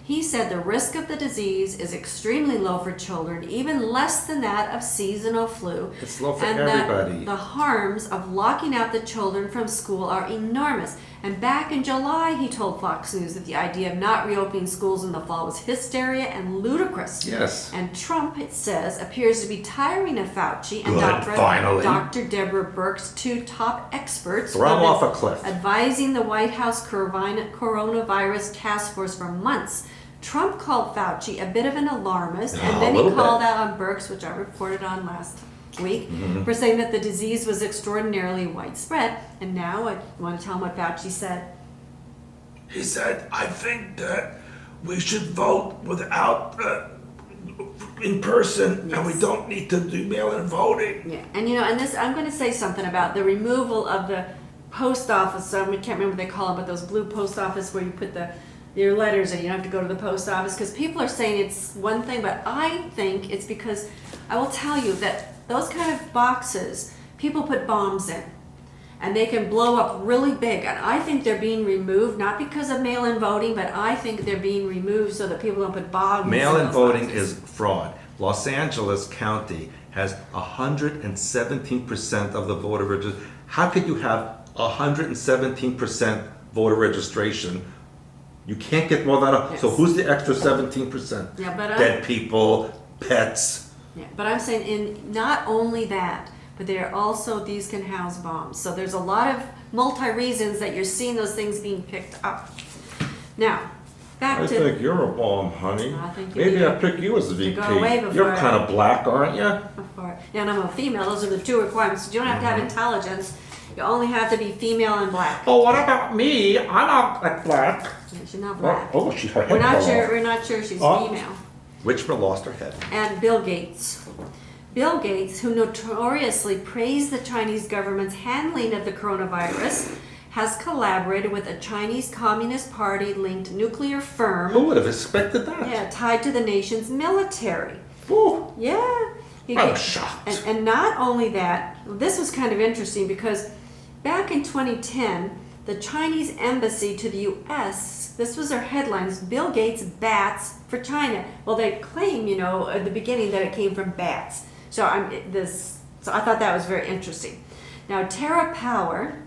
He said the risk of the disease is extremely low for children, even less than that of seasonal flu. It's low for and everybody. that the harms of locking out the children from school are enormous. And back in July, he told Fox News that the idea of not reopening schools in the fall was hysteria and ludicrous. Yes. And Trump, it says, appears to be tiring of Fauci and Good, finally. Dr. Deborah Birx, two top experts Throw who have him off been a cliff. advising the White House coronavirus task force for months. Trump called Fauci a bit of an alarmist, and then he called out on Birx, which I reported on last week, for saying that the disease was extraordinarily widespread. And now I want to tell him what Fauci said. He said, I think that we should vote without, in person, and we Yes. don't need to do mail-in voting. Yeah, and and this, I'm going to say something about the removal of the post office. So I can't remember what they call them, but those blue post office where you put your letters and you don't have to go to the post office, because people are saying it's one thing, but I think it's because I will tell you that those kind of boxes, people put bombs in and they can blow up really big, and I think they're being removed not because of mail-in voting, but I think they're being removed so that people don't put bombs Mail-in in those voting boxes. is fraud. Los Angeles County has 117% of the voter registration. How could you have 117% voter registration? You can't get more than So Yes. who's the extra 17%? Yeah, but Dead people, pets. Yeah, but I'm saying in not only that, but there are also, these can house bombs. So there's a lot of multi-reasons that you're seeing those things being picked up. Now, back I to... think you're a bomb, honey. I think you Maybe do. I pick you as a VP. go away before You're I- kind of black, aren't you? Yeah, and I'm a female. Those are the two requirements. You don't have to have intelligence. You only have to be female and black. Oh, what about me? I'm not that black. Yeah, she's not black. Oh, she her head We're not fell sure. off. We're not sure she's Oh. female. Richmond lost her head. And Bill Gates. Bill Gates, who notoriously praised the Chinese government's handling of the coronavirus, has collaborated with a Chinese Communist Party-linked nuclear firm. Who would have expected that? Yeah, tied to the nation's military. Ooh, Yeah. I was shocked. And not only that, this was kind of interesting because back in 2010, the Chinese embassy to the U.S., this was their headlines, Bill Gates bats for China. Well, they claim, at the beginning that it came from bats. So I thought that was very interesting. Now, TerraPower,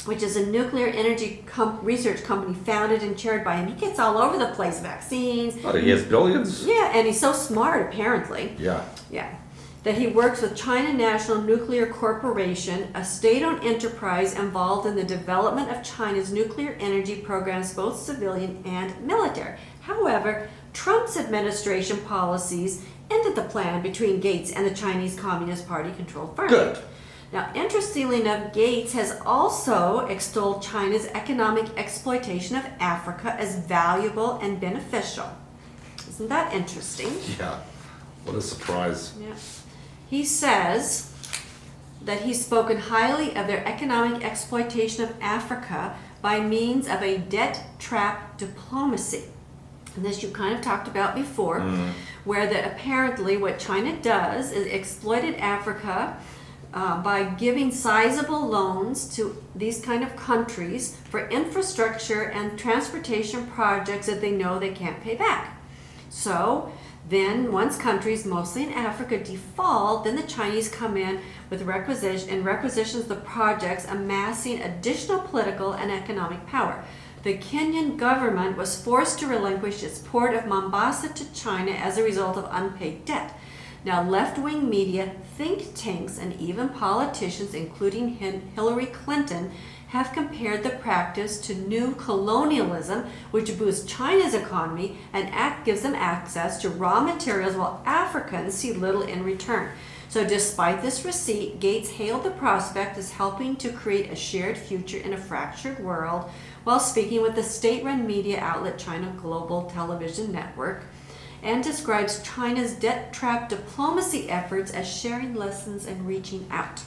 which is a nuclear energy research company founded and chaired by him, he gets all over the place, vaccines. Oh, he has billions? Yeah, and he's so smart, apparently. Yeah. Yeah. That he works with China National Nuclear Corporation, a state-owned enterprise involved in the development of China's nuclear energy programs, both civilian and military. However, Trump's administration policies ended the plan between Gates and the Chinese Communist Party-controlled firm. Good. Now, interestingly enough, Gates has also extolled China's economic exploitation of Africa as valuable and beneficial. Isn't that interesting? Yeah. What a surprise. Yeah. He says that he's spoken highly of their economic exploitation of Africa by means of a debt trap diplomacy. And this you kind of talked about before, where apparently what China does is exploited Africa by giving sizable loans to these kind of countries for infrastructure and transportation projects that they know they can't pay back. So then once countries, mostly in Africa, default, then the Chinese come in with requisitions the projects, amassing additional political and economic power. The Kenyan government was forced to relinquish its port of Mombasa to China as a result of unpaid debt. Now, left-wing media, think tanks, and even politicians, including Hillary Clinton, have compared the practice to new colonialism, which boosts China's economy and gives them access to raw materials while Africans see little in return. So despite this receipt, Gates hailed the prospect as helping to create a shared future in a fractured world while speaking with the state-run media outlet China Global Television Network, and describes China's debt trap diplomacy efforts as sharing lessons and reaching out.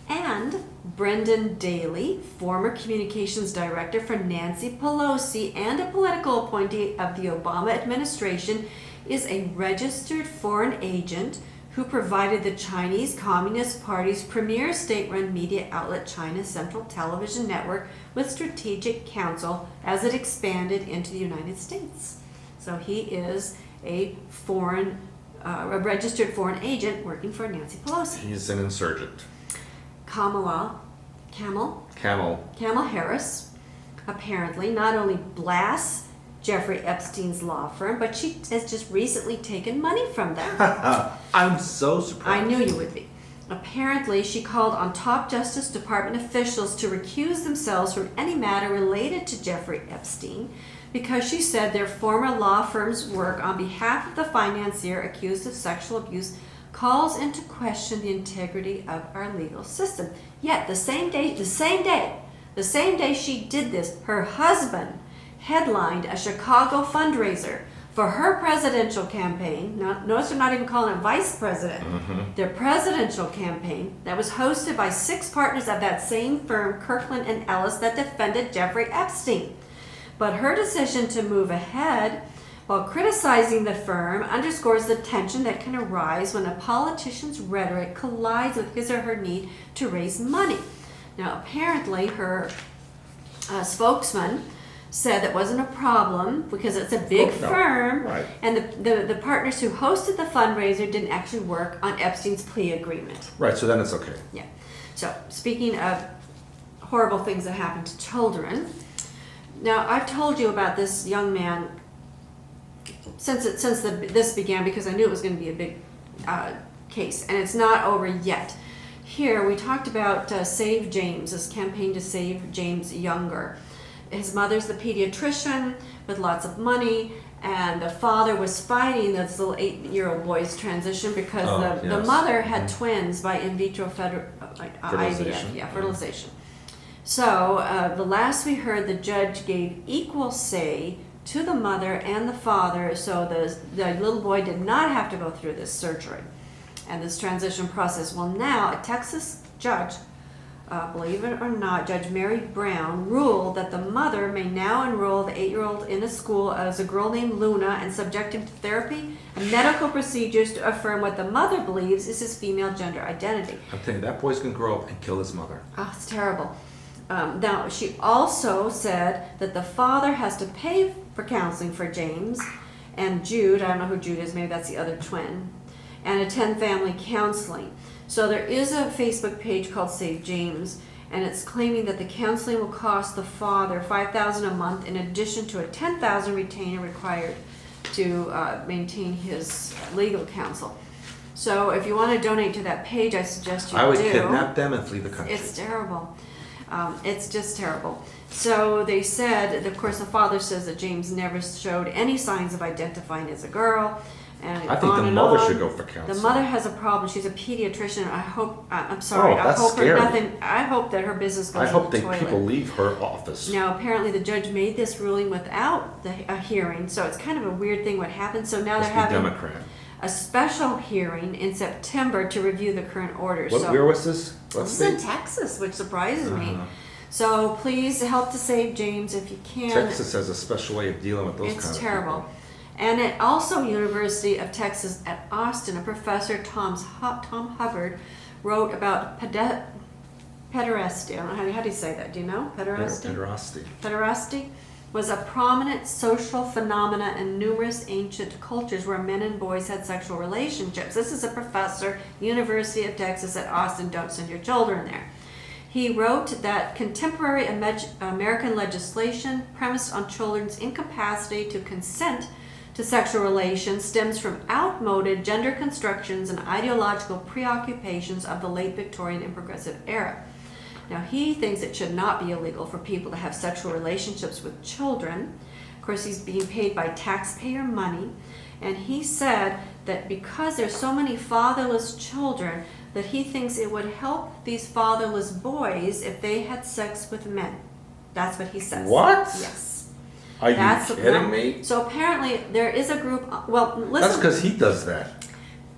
And Brendan Daly, former communications director for Nancy Pelosi and a political appointee of the Obama administration, is a registered foreign agent who provided the Chinese Communist Party's premier state-run media outlet, China Central Television Network, with strategic counsel as it expanded into the United States. So he is a registered foreign agent working for Nancy Pelosi. He's an insurgent. Kamala Harris apparently not only blasts Jeffrey Epstein's law firm, but she has just recently taken money from them. I'm so surprised. I knew you would be. Apparently, she called on top Justice Department officials to recuse themselves from any matter related to Jeffrey Epstein because she said their former law firm's work on behalf of the financier accused of sexual abuse calls into question the integrity of our legal system. Yet, the same day she did this, her husband headlined a Chicago fundraiser for her presidential campaign. Notice they're not even calling it vice president. Their presidential campaign that was hosted by 6 partners of that same firm, Kirkland and Ellis, that defended Jeffrey Epstein. But her decision to move ahead while criticizing the firm underscores the tension that can arise when a politician's rhetoric collides with his or her need to raise money. Now, apparently, her spokesman said that wasn't a problem because it's a big firm, right. and the partners who hosted the fundraiser didn't actually work on Epstein's plea agreement. Right, so then it's okay. Yeah. So, speaking of horrible things that happen to children, now I've told you about this young man since this began because I knew it was going to be a big case, and it's not over yet. Here we talked about Save James, this campaign to save James Younger. His mother's the pediatrician with lots of money, and the father was fighting this little 8-year-old boy's transition because the mother had twins by in vitro fertilization. IVF, fertilization. So the last we heard, the judge gave equal say to the mother and the father, so the little boy did not have to go through this surgery and this transition process. Well, now a Texas judge, believe it or not, Judge Mary Brown, ruled that the mother may now enroll the 8-year-old in a school as a girl named Luna and subject him to therapy and medical procedures to affirm what the mother believes is his female gender identity. I'm telling you, that boy's gonna grow up and kill his mother. Oh, it's terrible. Now, she also said that the father has to pay for counseling for James and Jude, I don't know who Jude is, maybe that's the other twin, and attend family counseling. So there is a Facebook page called Save James, and it's claiming that the counseling will cost the father $5,000 a month in addition to a $10,000 retainer required to maintain his legal counsel. So if you want to donate to that page, I suggest you do. I would kidnap them and flee the country. It's terrible. It's just terrible. So they said, of course, the father says that James never showed any signs of identifying as a girl. And I think on the and mother on. should go for counseling. The mother has a problem. She's a pediatrician. I hope. I'm sorry. Oh, that's I hope scary. I hope that her business goes I hope in the toilet. people leave her office. Now, apparently, the judge made this ruling without a hearing, so it's kind of a weird thing what happened. So now Must they're be having Democrat. a special hearing in September to review the current orders. Where was this? This is in Texas, which surprises me. So please help to save James if you can. Texas has a special way of dealing with those kind of It's terrible. people. And at also University of Texas at Austin, a professor, Tom Hubbard, wrote about pederasty. I don't know how do you say that? Do you know pederasty? Pederasty. Pederasty was a prominent social phenomena in numerous ancient cultures where men and boys had sexual relationships. This is a professor, University of Texas at Austin. Don't send your children there. He wrote that contemporary American legislation premised on children's incapacity to consent to sexual relations stems from outmoded gender constructions and ideological preoccupations of the late Victorian and progressive era. Now, he thinks it should not be illegal for people to have sexual relationships with children. Of course, he's being paid by taxpayer money. And he said that because there's so many fatherless children, that he thinks it would help these fatherless boys if they had sex with men. That's what he says. What? Yes. Are you kidding me? So apparently there is a group, well, listen. That's because he does that.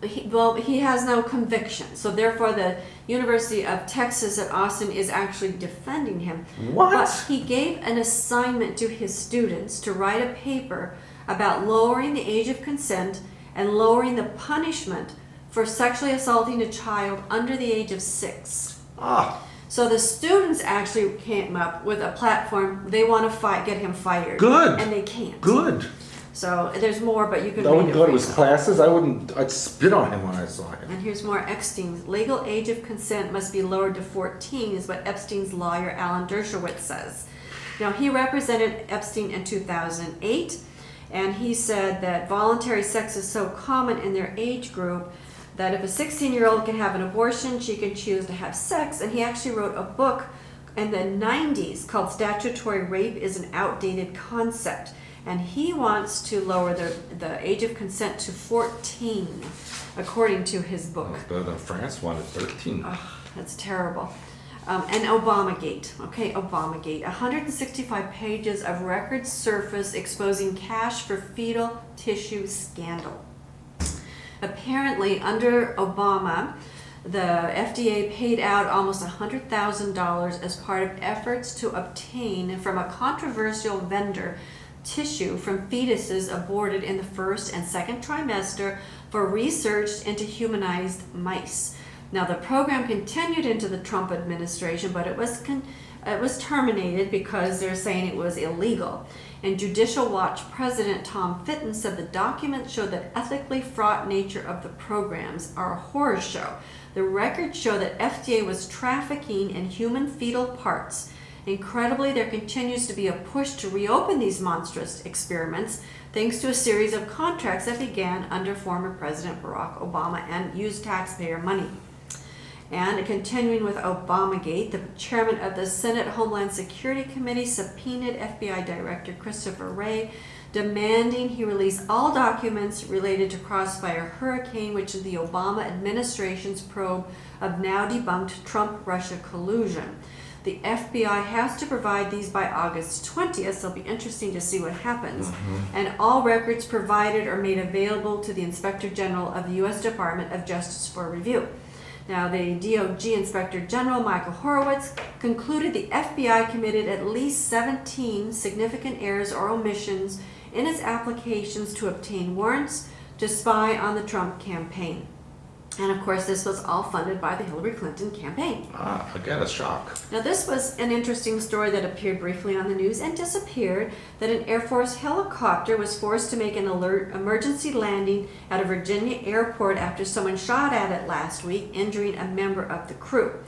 He has no conviction. So therefore the University of Texas at Austin is actually defending him. What? But he gave an assignment to his students to write a paper about lowering the age of consent and lowering the punishment for sexually assaulting a child under the age of 6. Ah, So the students actually came up with a platform. They want to get him fired. Good. And they can't. good. So there's more, but you can I read wouldn't it go to for his yourself. classes. I'd spit on him when I saw him. And here's more Epstein's. Legal age of consent must be lowered to 14 is what Epstein's lawyer Alan Dershowitz says. Now, he represented Epstein in 2008, and he said that voluntary sex is so common in their age group that if a 16-year-old can have an abortion, she can choose to have sex. And he actually wrote a book in the 90s called Statutory Rape is an Outdated Concept. And he wants to lower the age of consent to 14, according to his book. That's better than France wanted 13. That's terrible. And Obamagate. Okay, Obamagate. 165 pages of records surface exposing cash for fetal tissue scandal. Apparently, under Obama, the FDA paid out almost $100,000 as part of efforts to obtain from a controversial vendor tissue from fetuses aborted in the first and second trimester for research into humanized mice. Now, the program continued into the Trump administration, but it was terminated because they're saying it was illegal. And Judicial Watch President Tom Fitton said the documents showed that ethically fraught nature of the programs are a horror show. The records show that FDA was trafficking in human fetal parts. Incredibly, there continues to be a push to reopen these monstrous experiments thanks to a series of contracts that began under former President Barack Obama and used taxpayer money. And continuing with Obamagate, the chairman of the Senate Homeland Security Committee subpoenaed FBI Director Christopher Wray, demanding he release all documents related to Crossfire Hurricane, which is the Obama administration's probe of now debunked Trump-Russia collusion. The FBI has to provide these by August 20th, so it'll be interesting to see what happens. And all records provided are made available to the Inspector General of the U.S. Department of Justice for review. Now, the DOJ Inspector General Michael Horowitz concluded the FBI committed at least 17 significant errors or omissions in its applications to obtain warrants to spy on the Trump campaign. And of course, this was all funded by the Hillary Clinton campaign. Again, a shock. Now, this was an interesting story that appeared briefly on the news and disappeared, that an Air Force helicopter was forced to make an emergency landing at a Virginia airport after someone shot at it last week, injuring a member of the crew.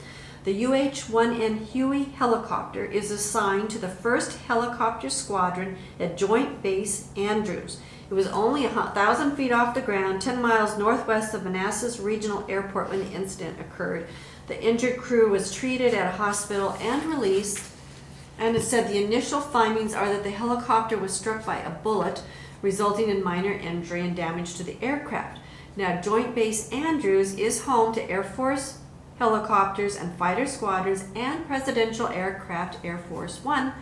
The UH-1N Huey helicopter is assigned to the 1st Helicopter Squadron at Joint Base Andrews. It was only 1,000 feet off the ground, 10 miles northwest of Manassas Regional Airport when the incident occurred. The injured crew was treated at a hospital and released, and it said the initial findings are that the helicopter was struck by a bullet, resulting in minor injury and damage to the aircraft. Now, Joint Base Andrews is home to Air Force helicopters and fighter squadrons and presidential aircraft Air Force One.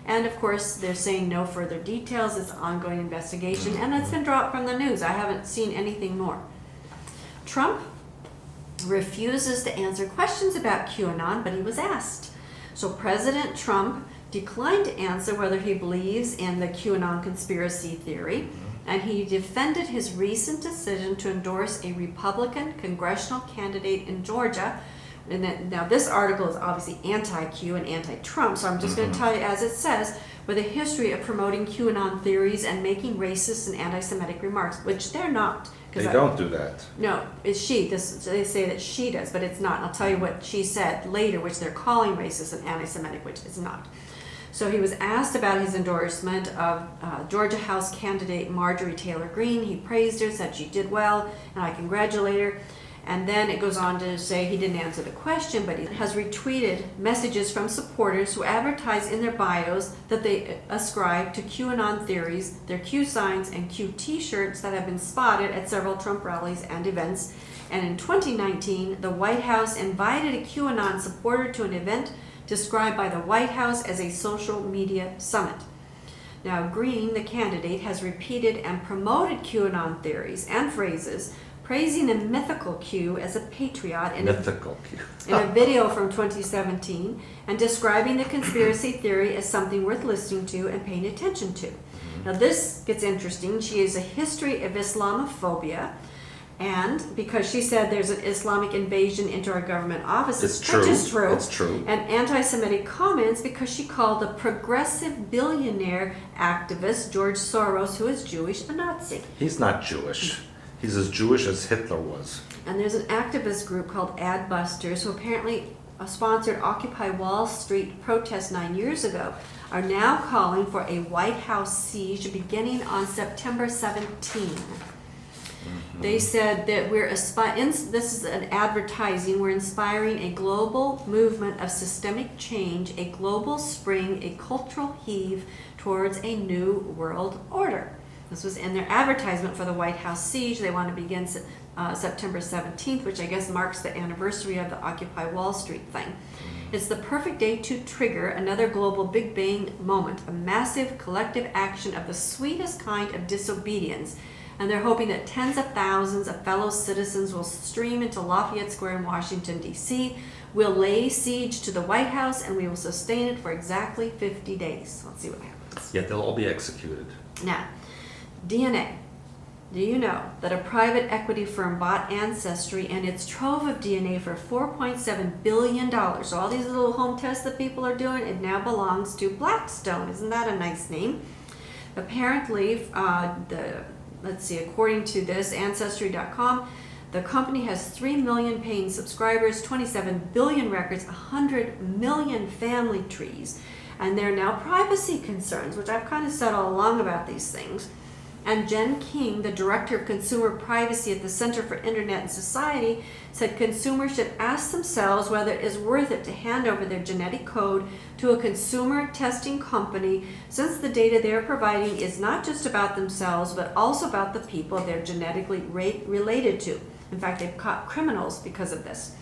And of course, they're saying no further details. It's an ongoing investigation, and it's been dropped from the news. I haven't seen anything more. Trump refuses to answer questions about QAnon, but he was asked. So President Trump declined to answer whether he believes in the QAnon conspiracy theory, and he defended his recent decision to endorse a Republican congressional candidate in Georgia. And then, now this article is obviously anti-Q and anti-Trump, so I'm just going to tell you as it says, with a history of promoting QAnon theories and making racist and anti-Semitic remarks, which they're not. They don't do that. No, it's she. They say that she does, but it's not. And I'll tell you what she said later, which they're calling racist and anti-Semitic, which is not. So he was asked about his endorsement of Georgia House candidate Marjorie Taylor Greene. He praised her, said she did well, and I congratulate her. And then it goes on to say he didn't answer the question, but he has retweeted messages from supporters who advertise in their bios that they ascribe to QAnon theories, their Q signs and Q t-shirts that have been spotted at several Trump rallies and events. And in 2019, the White House invited a QAnon supporter to an event described by the White House as a social media summit. Now, Greene, the candidate, has repeated and promoted QAnon theories and phrases, praising the mythical Q as a patriot in a video from 2017, and describing the conspiracy theory as something worth listening to and paying attention to. Now this gets interesting. She has a history of Islamophobia, and because she said there's an Islamic invasion into our government offices, It's true. which is true. It's true. And anti-Semitic comments because she called the progressive billionaire activist George Soros, who is Jewish, a Nazi. He's not Jewish. He's as Jewish as Hitler was. And there's an activist group called Adbusters who apparently sponsored Occupy Wall Street protests 9 years ago, are now calling for a White House siege beginning on September 17. They said that this is an advertising, we're inspiring a global movement of systemic change, a global spring, a cultural heave towards a new world order. This was in their advertisement for the White House siege. They want to begin September 17th, which I guess marks the anniversary of the Occupy Wall Street thing. It's the perfect day to trigger another global Big Bang moment, a massive collective action of the sweetest kind of disobedience. And they're hoping that tens of thousands of fellow citizens will stream into Lafayette Square in Washington, D.C. We'll lay siege to the White House, and we will sustain it for exactly 50 days. Let's see what happens. Yet they'll all be executed. Now, DNA. Do you know that a private equity firm bought Ancestry and its trove of DNA for $4.7 billion? So all these little home tests that people are doing, it now belongs to Blackstone. Isn't that a nice name? Apparently, according to this, Ancestry.com, the company has 3 million paying subscribers, 27 billion records, 100 million family trees, and there are now privacy concerns, which I've kind of said all along about these things. And Jen King, the director of consumer privacy at the Center for Internet and Society, said consumers should ask themselves whether it is worth it to hand over their genetic code to a consumer testing company, since the data they're providing is not just about themselves, but also about the people they're genetically related to. In fact, they've caught criminals because of this.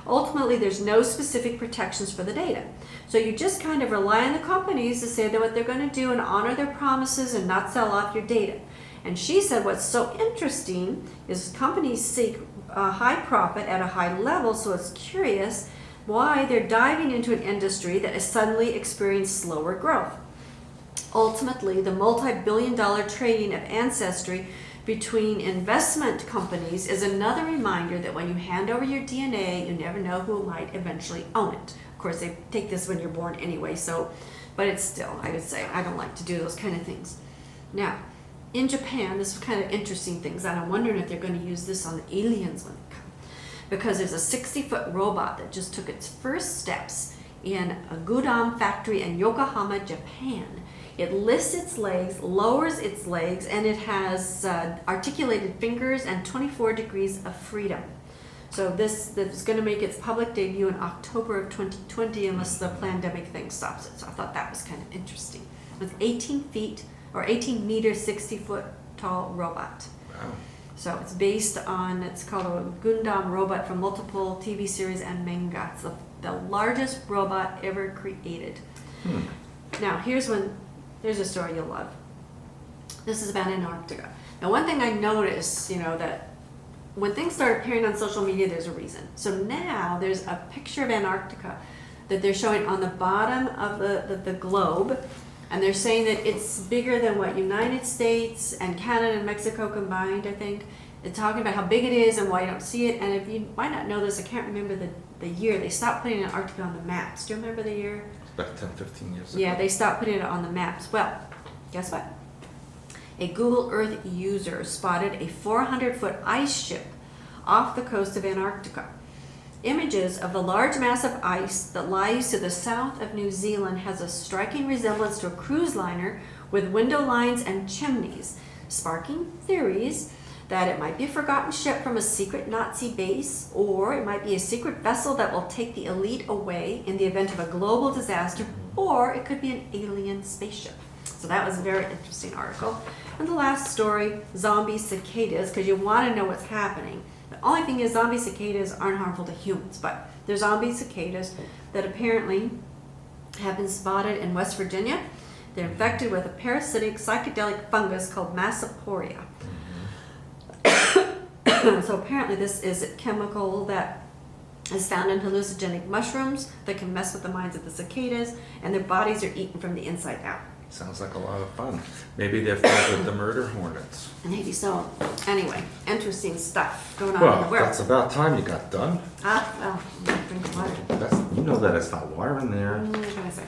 Ultimately, there's no specific protections for the data. So you just kind of rely on the companies to say that what they're going to do and honor their promises and not sell off your data. And she said what's so interesting is companies seek a high profit at a high level, so it's curious why they're diving into an industry that has suddenly experienced slower growth. Ultimately, the multi-billion-dollar trading of Ancestry between investment companies is another reminder that when you hand over your DNA, you never know who might eventually own it. Of course, they take this when you're born anyway, but it's still, I would say, I don't like to do those kind of things. Now, in Japan, this is kind of interesting things, and I'm wondering if they're going to use this on the aliens when they come. Because there's a 60-foot robot that just took its first steps in a Gundam factory in Yokohama, Japan. It lifts its legs, lowers its legs, and it has articulated fingers and 24 degrees of freedom. So this is going to make its public debut in October of 2020 unless the pandemic thing stops it. So I thought that was kind of interesting. It's 18 meters, 60-foot tall robot. Wow. So it's based on, it's called a Gundam robot from multiple TV series and manga. It's the largest robot ever created. Now, here's a story you'll love. This is about Antarctica. Now, one thing I noticed, that when things start appearing on social media, there's a reason. So now there's a picture of Antarctica that they're showing on the bottom of the globe. And they're saying that it's bigger than United States and Canada and Mexico combined, I think. They're talking about how big it is and why you don't see it. And if you might not know this, I can't remember the year. They stopped putting Antarctica on the maps. Do you remember the year? About 10, 15 years ago. Yeah, they stopped putting it on the maps. Well, guess what? A Google Earth user spotted a 400-foot ice ship off the coast of Antarctica. Images of the large mass of ice that lies to the south of New Zealand has a striking resemblance to a cruise liner with window lines and chimneys, sparking theories that it might be a forgotten ship from a secret Nazi base, or it might be a secret vessel that will take the elite away in the event of a global disaster, or it could be an alien spaceship. So that was a very interesting article. And the last story, zombie cicadas, because you want to know what's happening. The only thing is zombie cicadas aren't harmful to humans, but they're zombie cicadas that apparently have been spotted in West Virginia. They're infected with a parasitic psychedelic fungus called Massoporia. So apparently this is a chemical that is found in hallucinogenic mushrooms that can mess with the minds of the cicadas, and their bodies are eaten from the inside out. Sounds like a lot of fun. Maybe they're friends with the murder hornets. Maybe so. Anyway, interesting stuff going on in the Well, world. that's about time you got done. Well, I'm gonna drink some water. You know that it's not water in there. What can I say?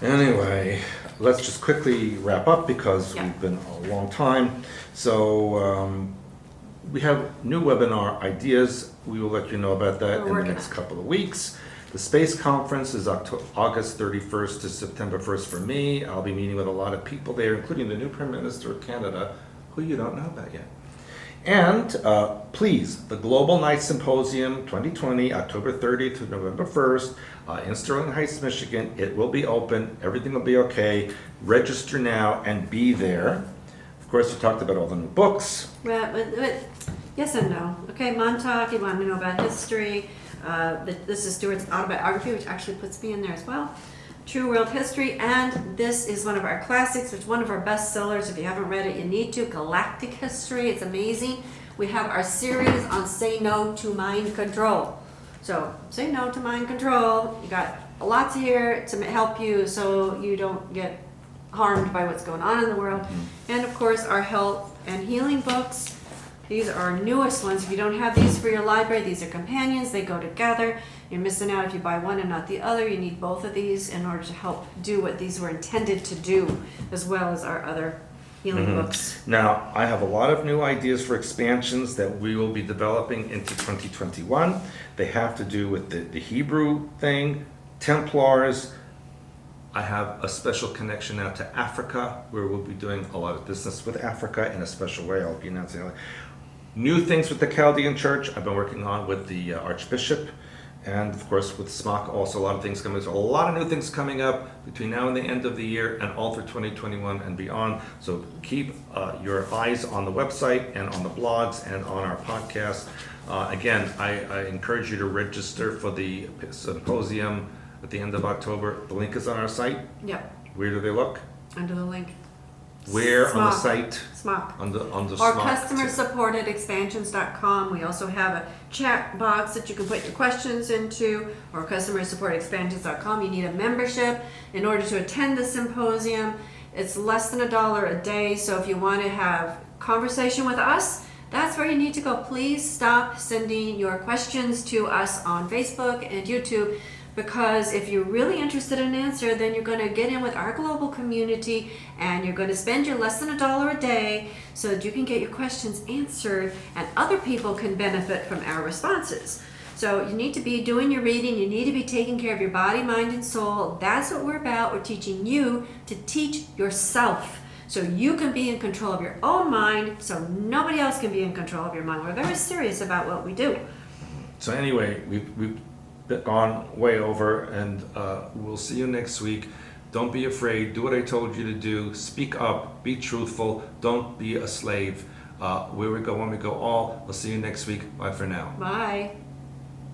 Anyway, let's just quickly wrap up because Yeah. we've been a long time. So we have new webinar ideas. We will let you know about that We're in the working next on it. couple of weeks. The space conference is August 31st to September 1st for me. I'll be meeting with a lot of people there, including the new Prime Minister of Canada, who you don't know about yet. And please, the Global Night Symposium 2020, October 30th to November 1st, in Sterling Heights, Michigan. It will be open. Everything will be okay. Register now and be there. Of course, we talked about all the new books. Well, but yes and no. Okay, Montauk, you want to know about history. This is Stuart's autobiography, which actually puts me in there as well. True World History, and this is one of our classics. It's one of our best sellers. If you haven't read it, you need to. Galactic History. It's amazing. We have our series on Say No to Mind Control. So, say no to mind control. You got lots here to help you so you don't get harmed by what's going on in the world. And of course, our health and healing books. These are our newest ones. If you don't have these for your library, these are companions. They go together. You're missing out if you buy one and not the other. You need both of these in order to help do what these were intended to do, as well as our other healing books. Now, I have a lot of new ideas for expansions that we will be developing into 2021. They have to do with the Hebrew thing, Templars. I have a special connection now to Africa, where we'll be doing a lot of business with Africa in a special way. I'll be announcing it. New things with the Chaldean Church I've been working on with the Archbishop, and of course with SMOC also a lot of things coming. So a lot of new things coming up between now and the end of the year and all through 2021 and beyond. So keep your eyes on the website and on the blogs and on our podcast. Again, I encourage you to register for the symposium at the end of October. The link is on our site. Yep, Where do they look? under the link. Where on the SMOC. site? SMOC. On the Or SMOC. customersupport@expansions.com. We also have a chat box that you can put your questions into, or customersupport@expansions.com. You need a membership in order to attend the symposium. It's less than $1 a day, so if you want to have conversation with us, that's where you need to go. Please stop sending your questions to us on Facebook and YouTube, because if you're really interested in an answer, then you're going to get in with our global community and you're going to spend your less than $1 a day so that you can get your questions answered and other people can benefit from our responses. So you need to be doing your reading, you need to be taking care of your body, mind, and soul. That's what we're about. We're teaching you to teach yourself so you can be in control of your own mind, so nobody else can be in control of your mind. We're very serious about what we do. So anyway, we've gone way over, and we'll see you next week. Don't be afraid. Do what I told you to do. Speak up. Be truthful. Don't be a slave. Where we go, when we go all. We'll see you next week. Bye for now. Bye.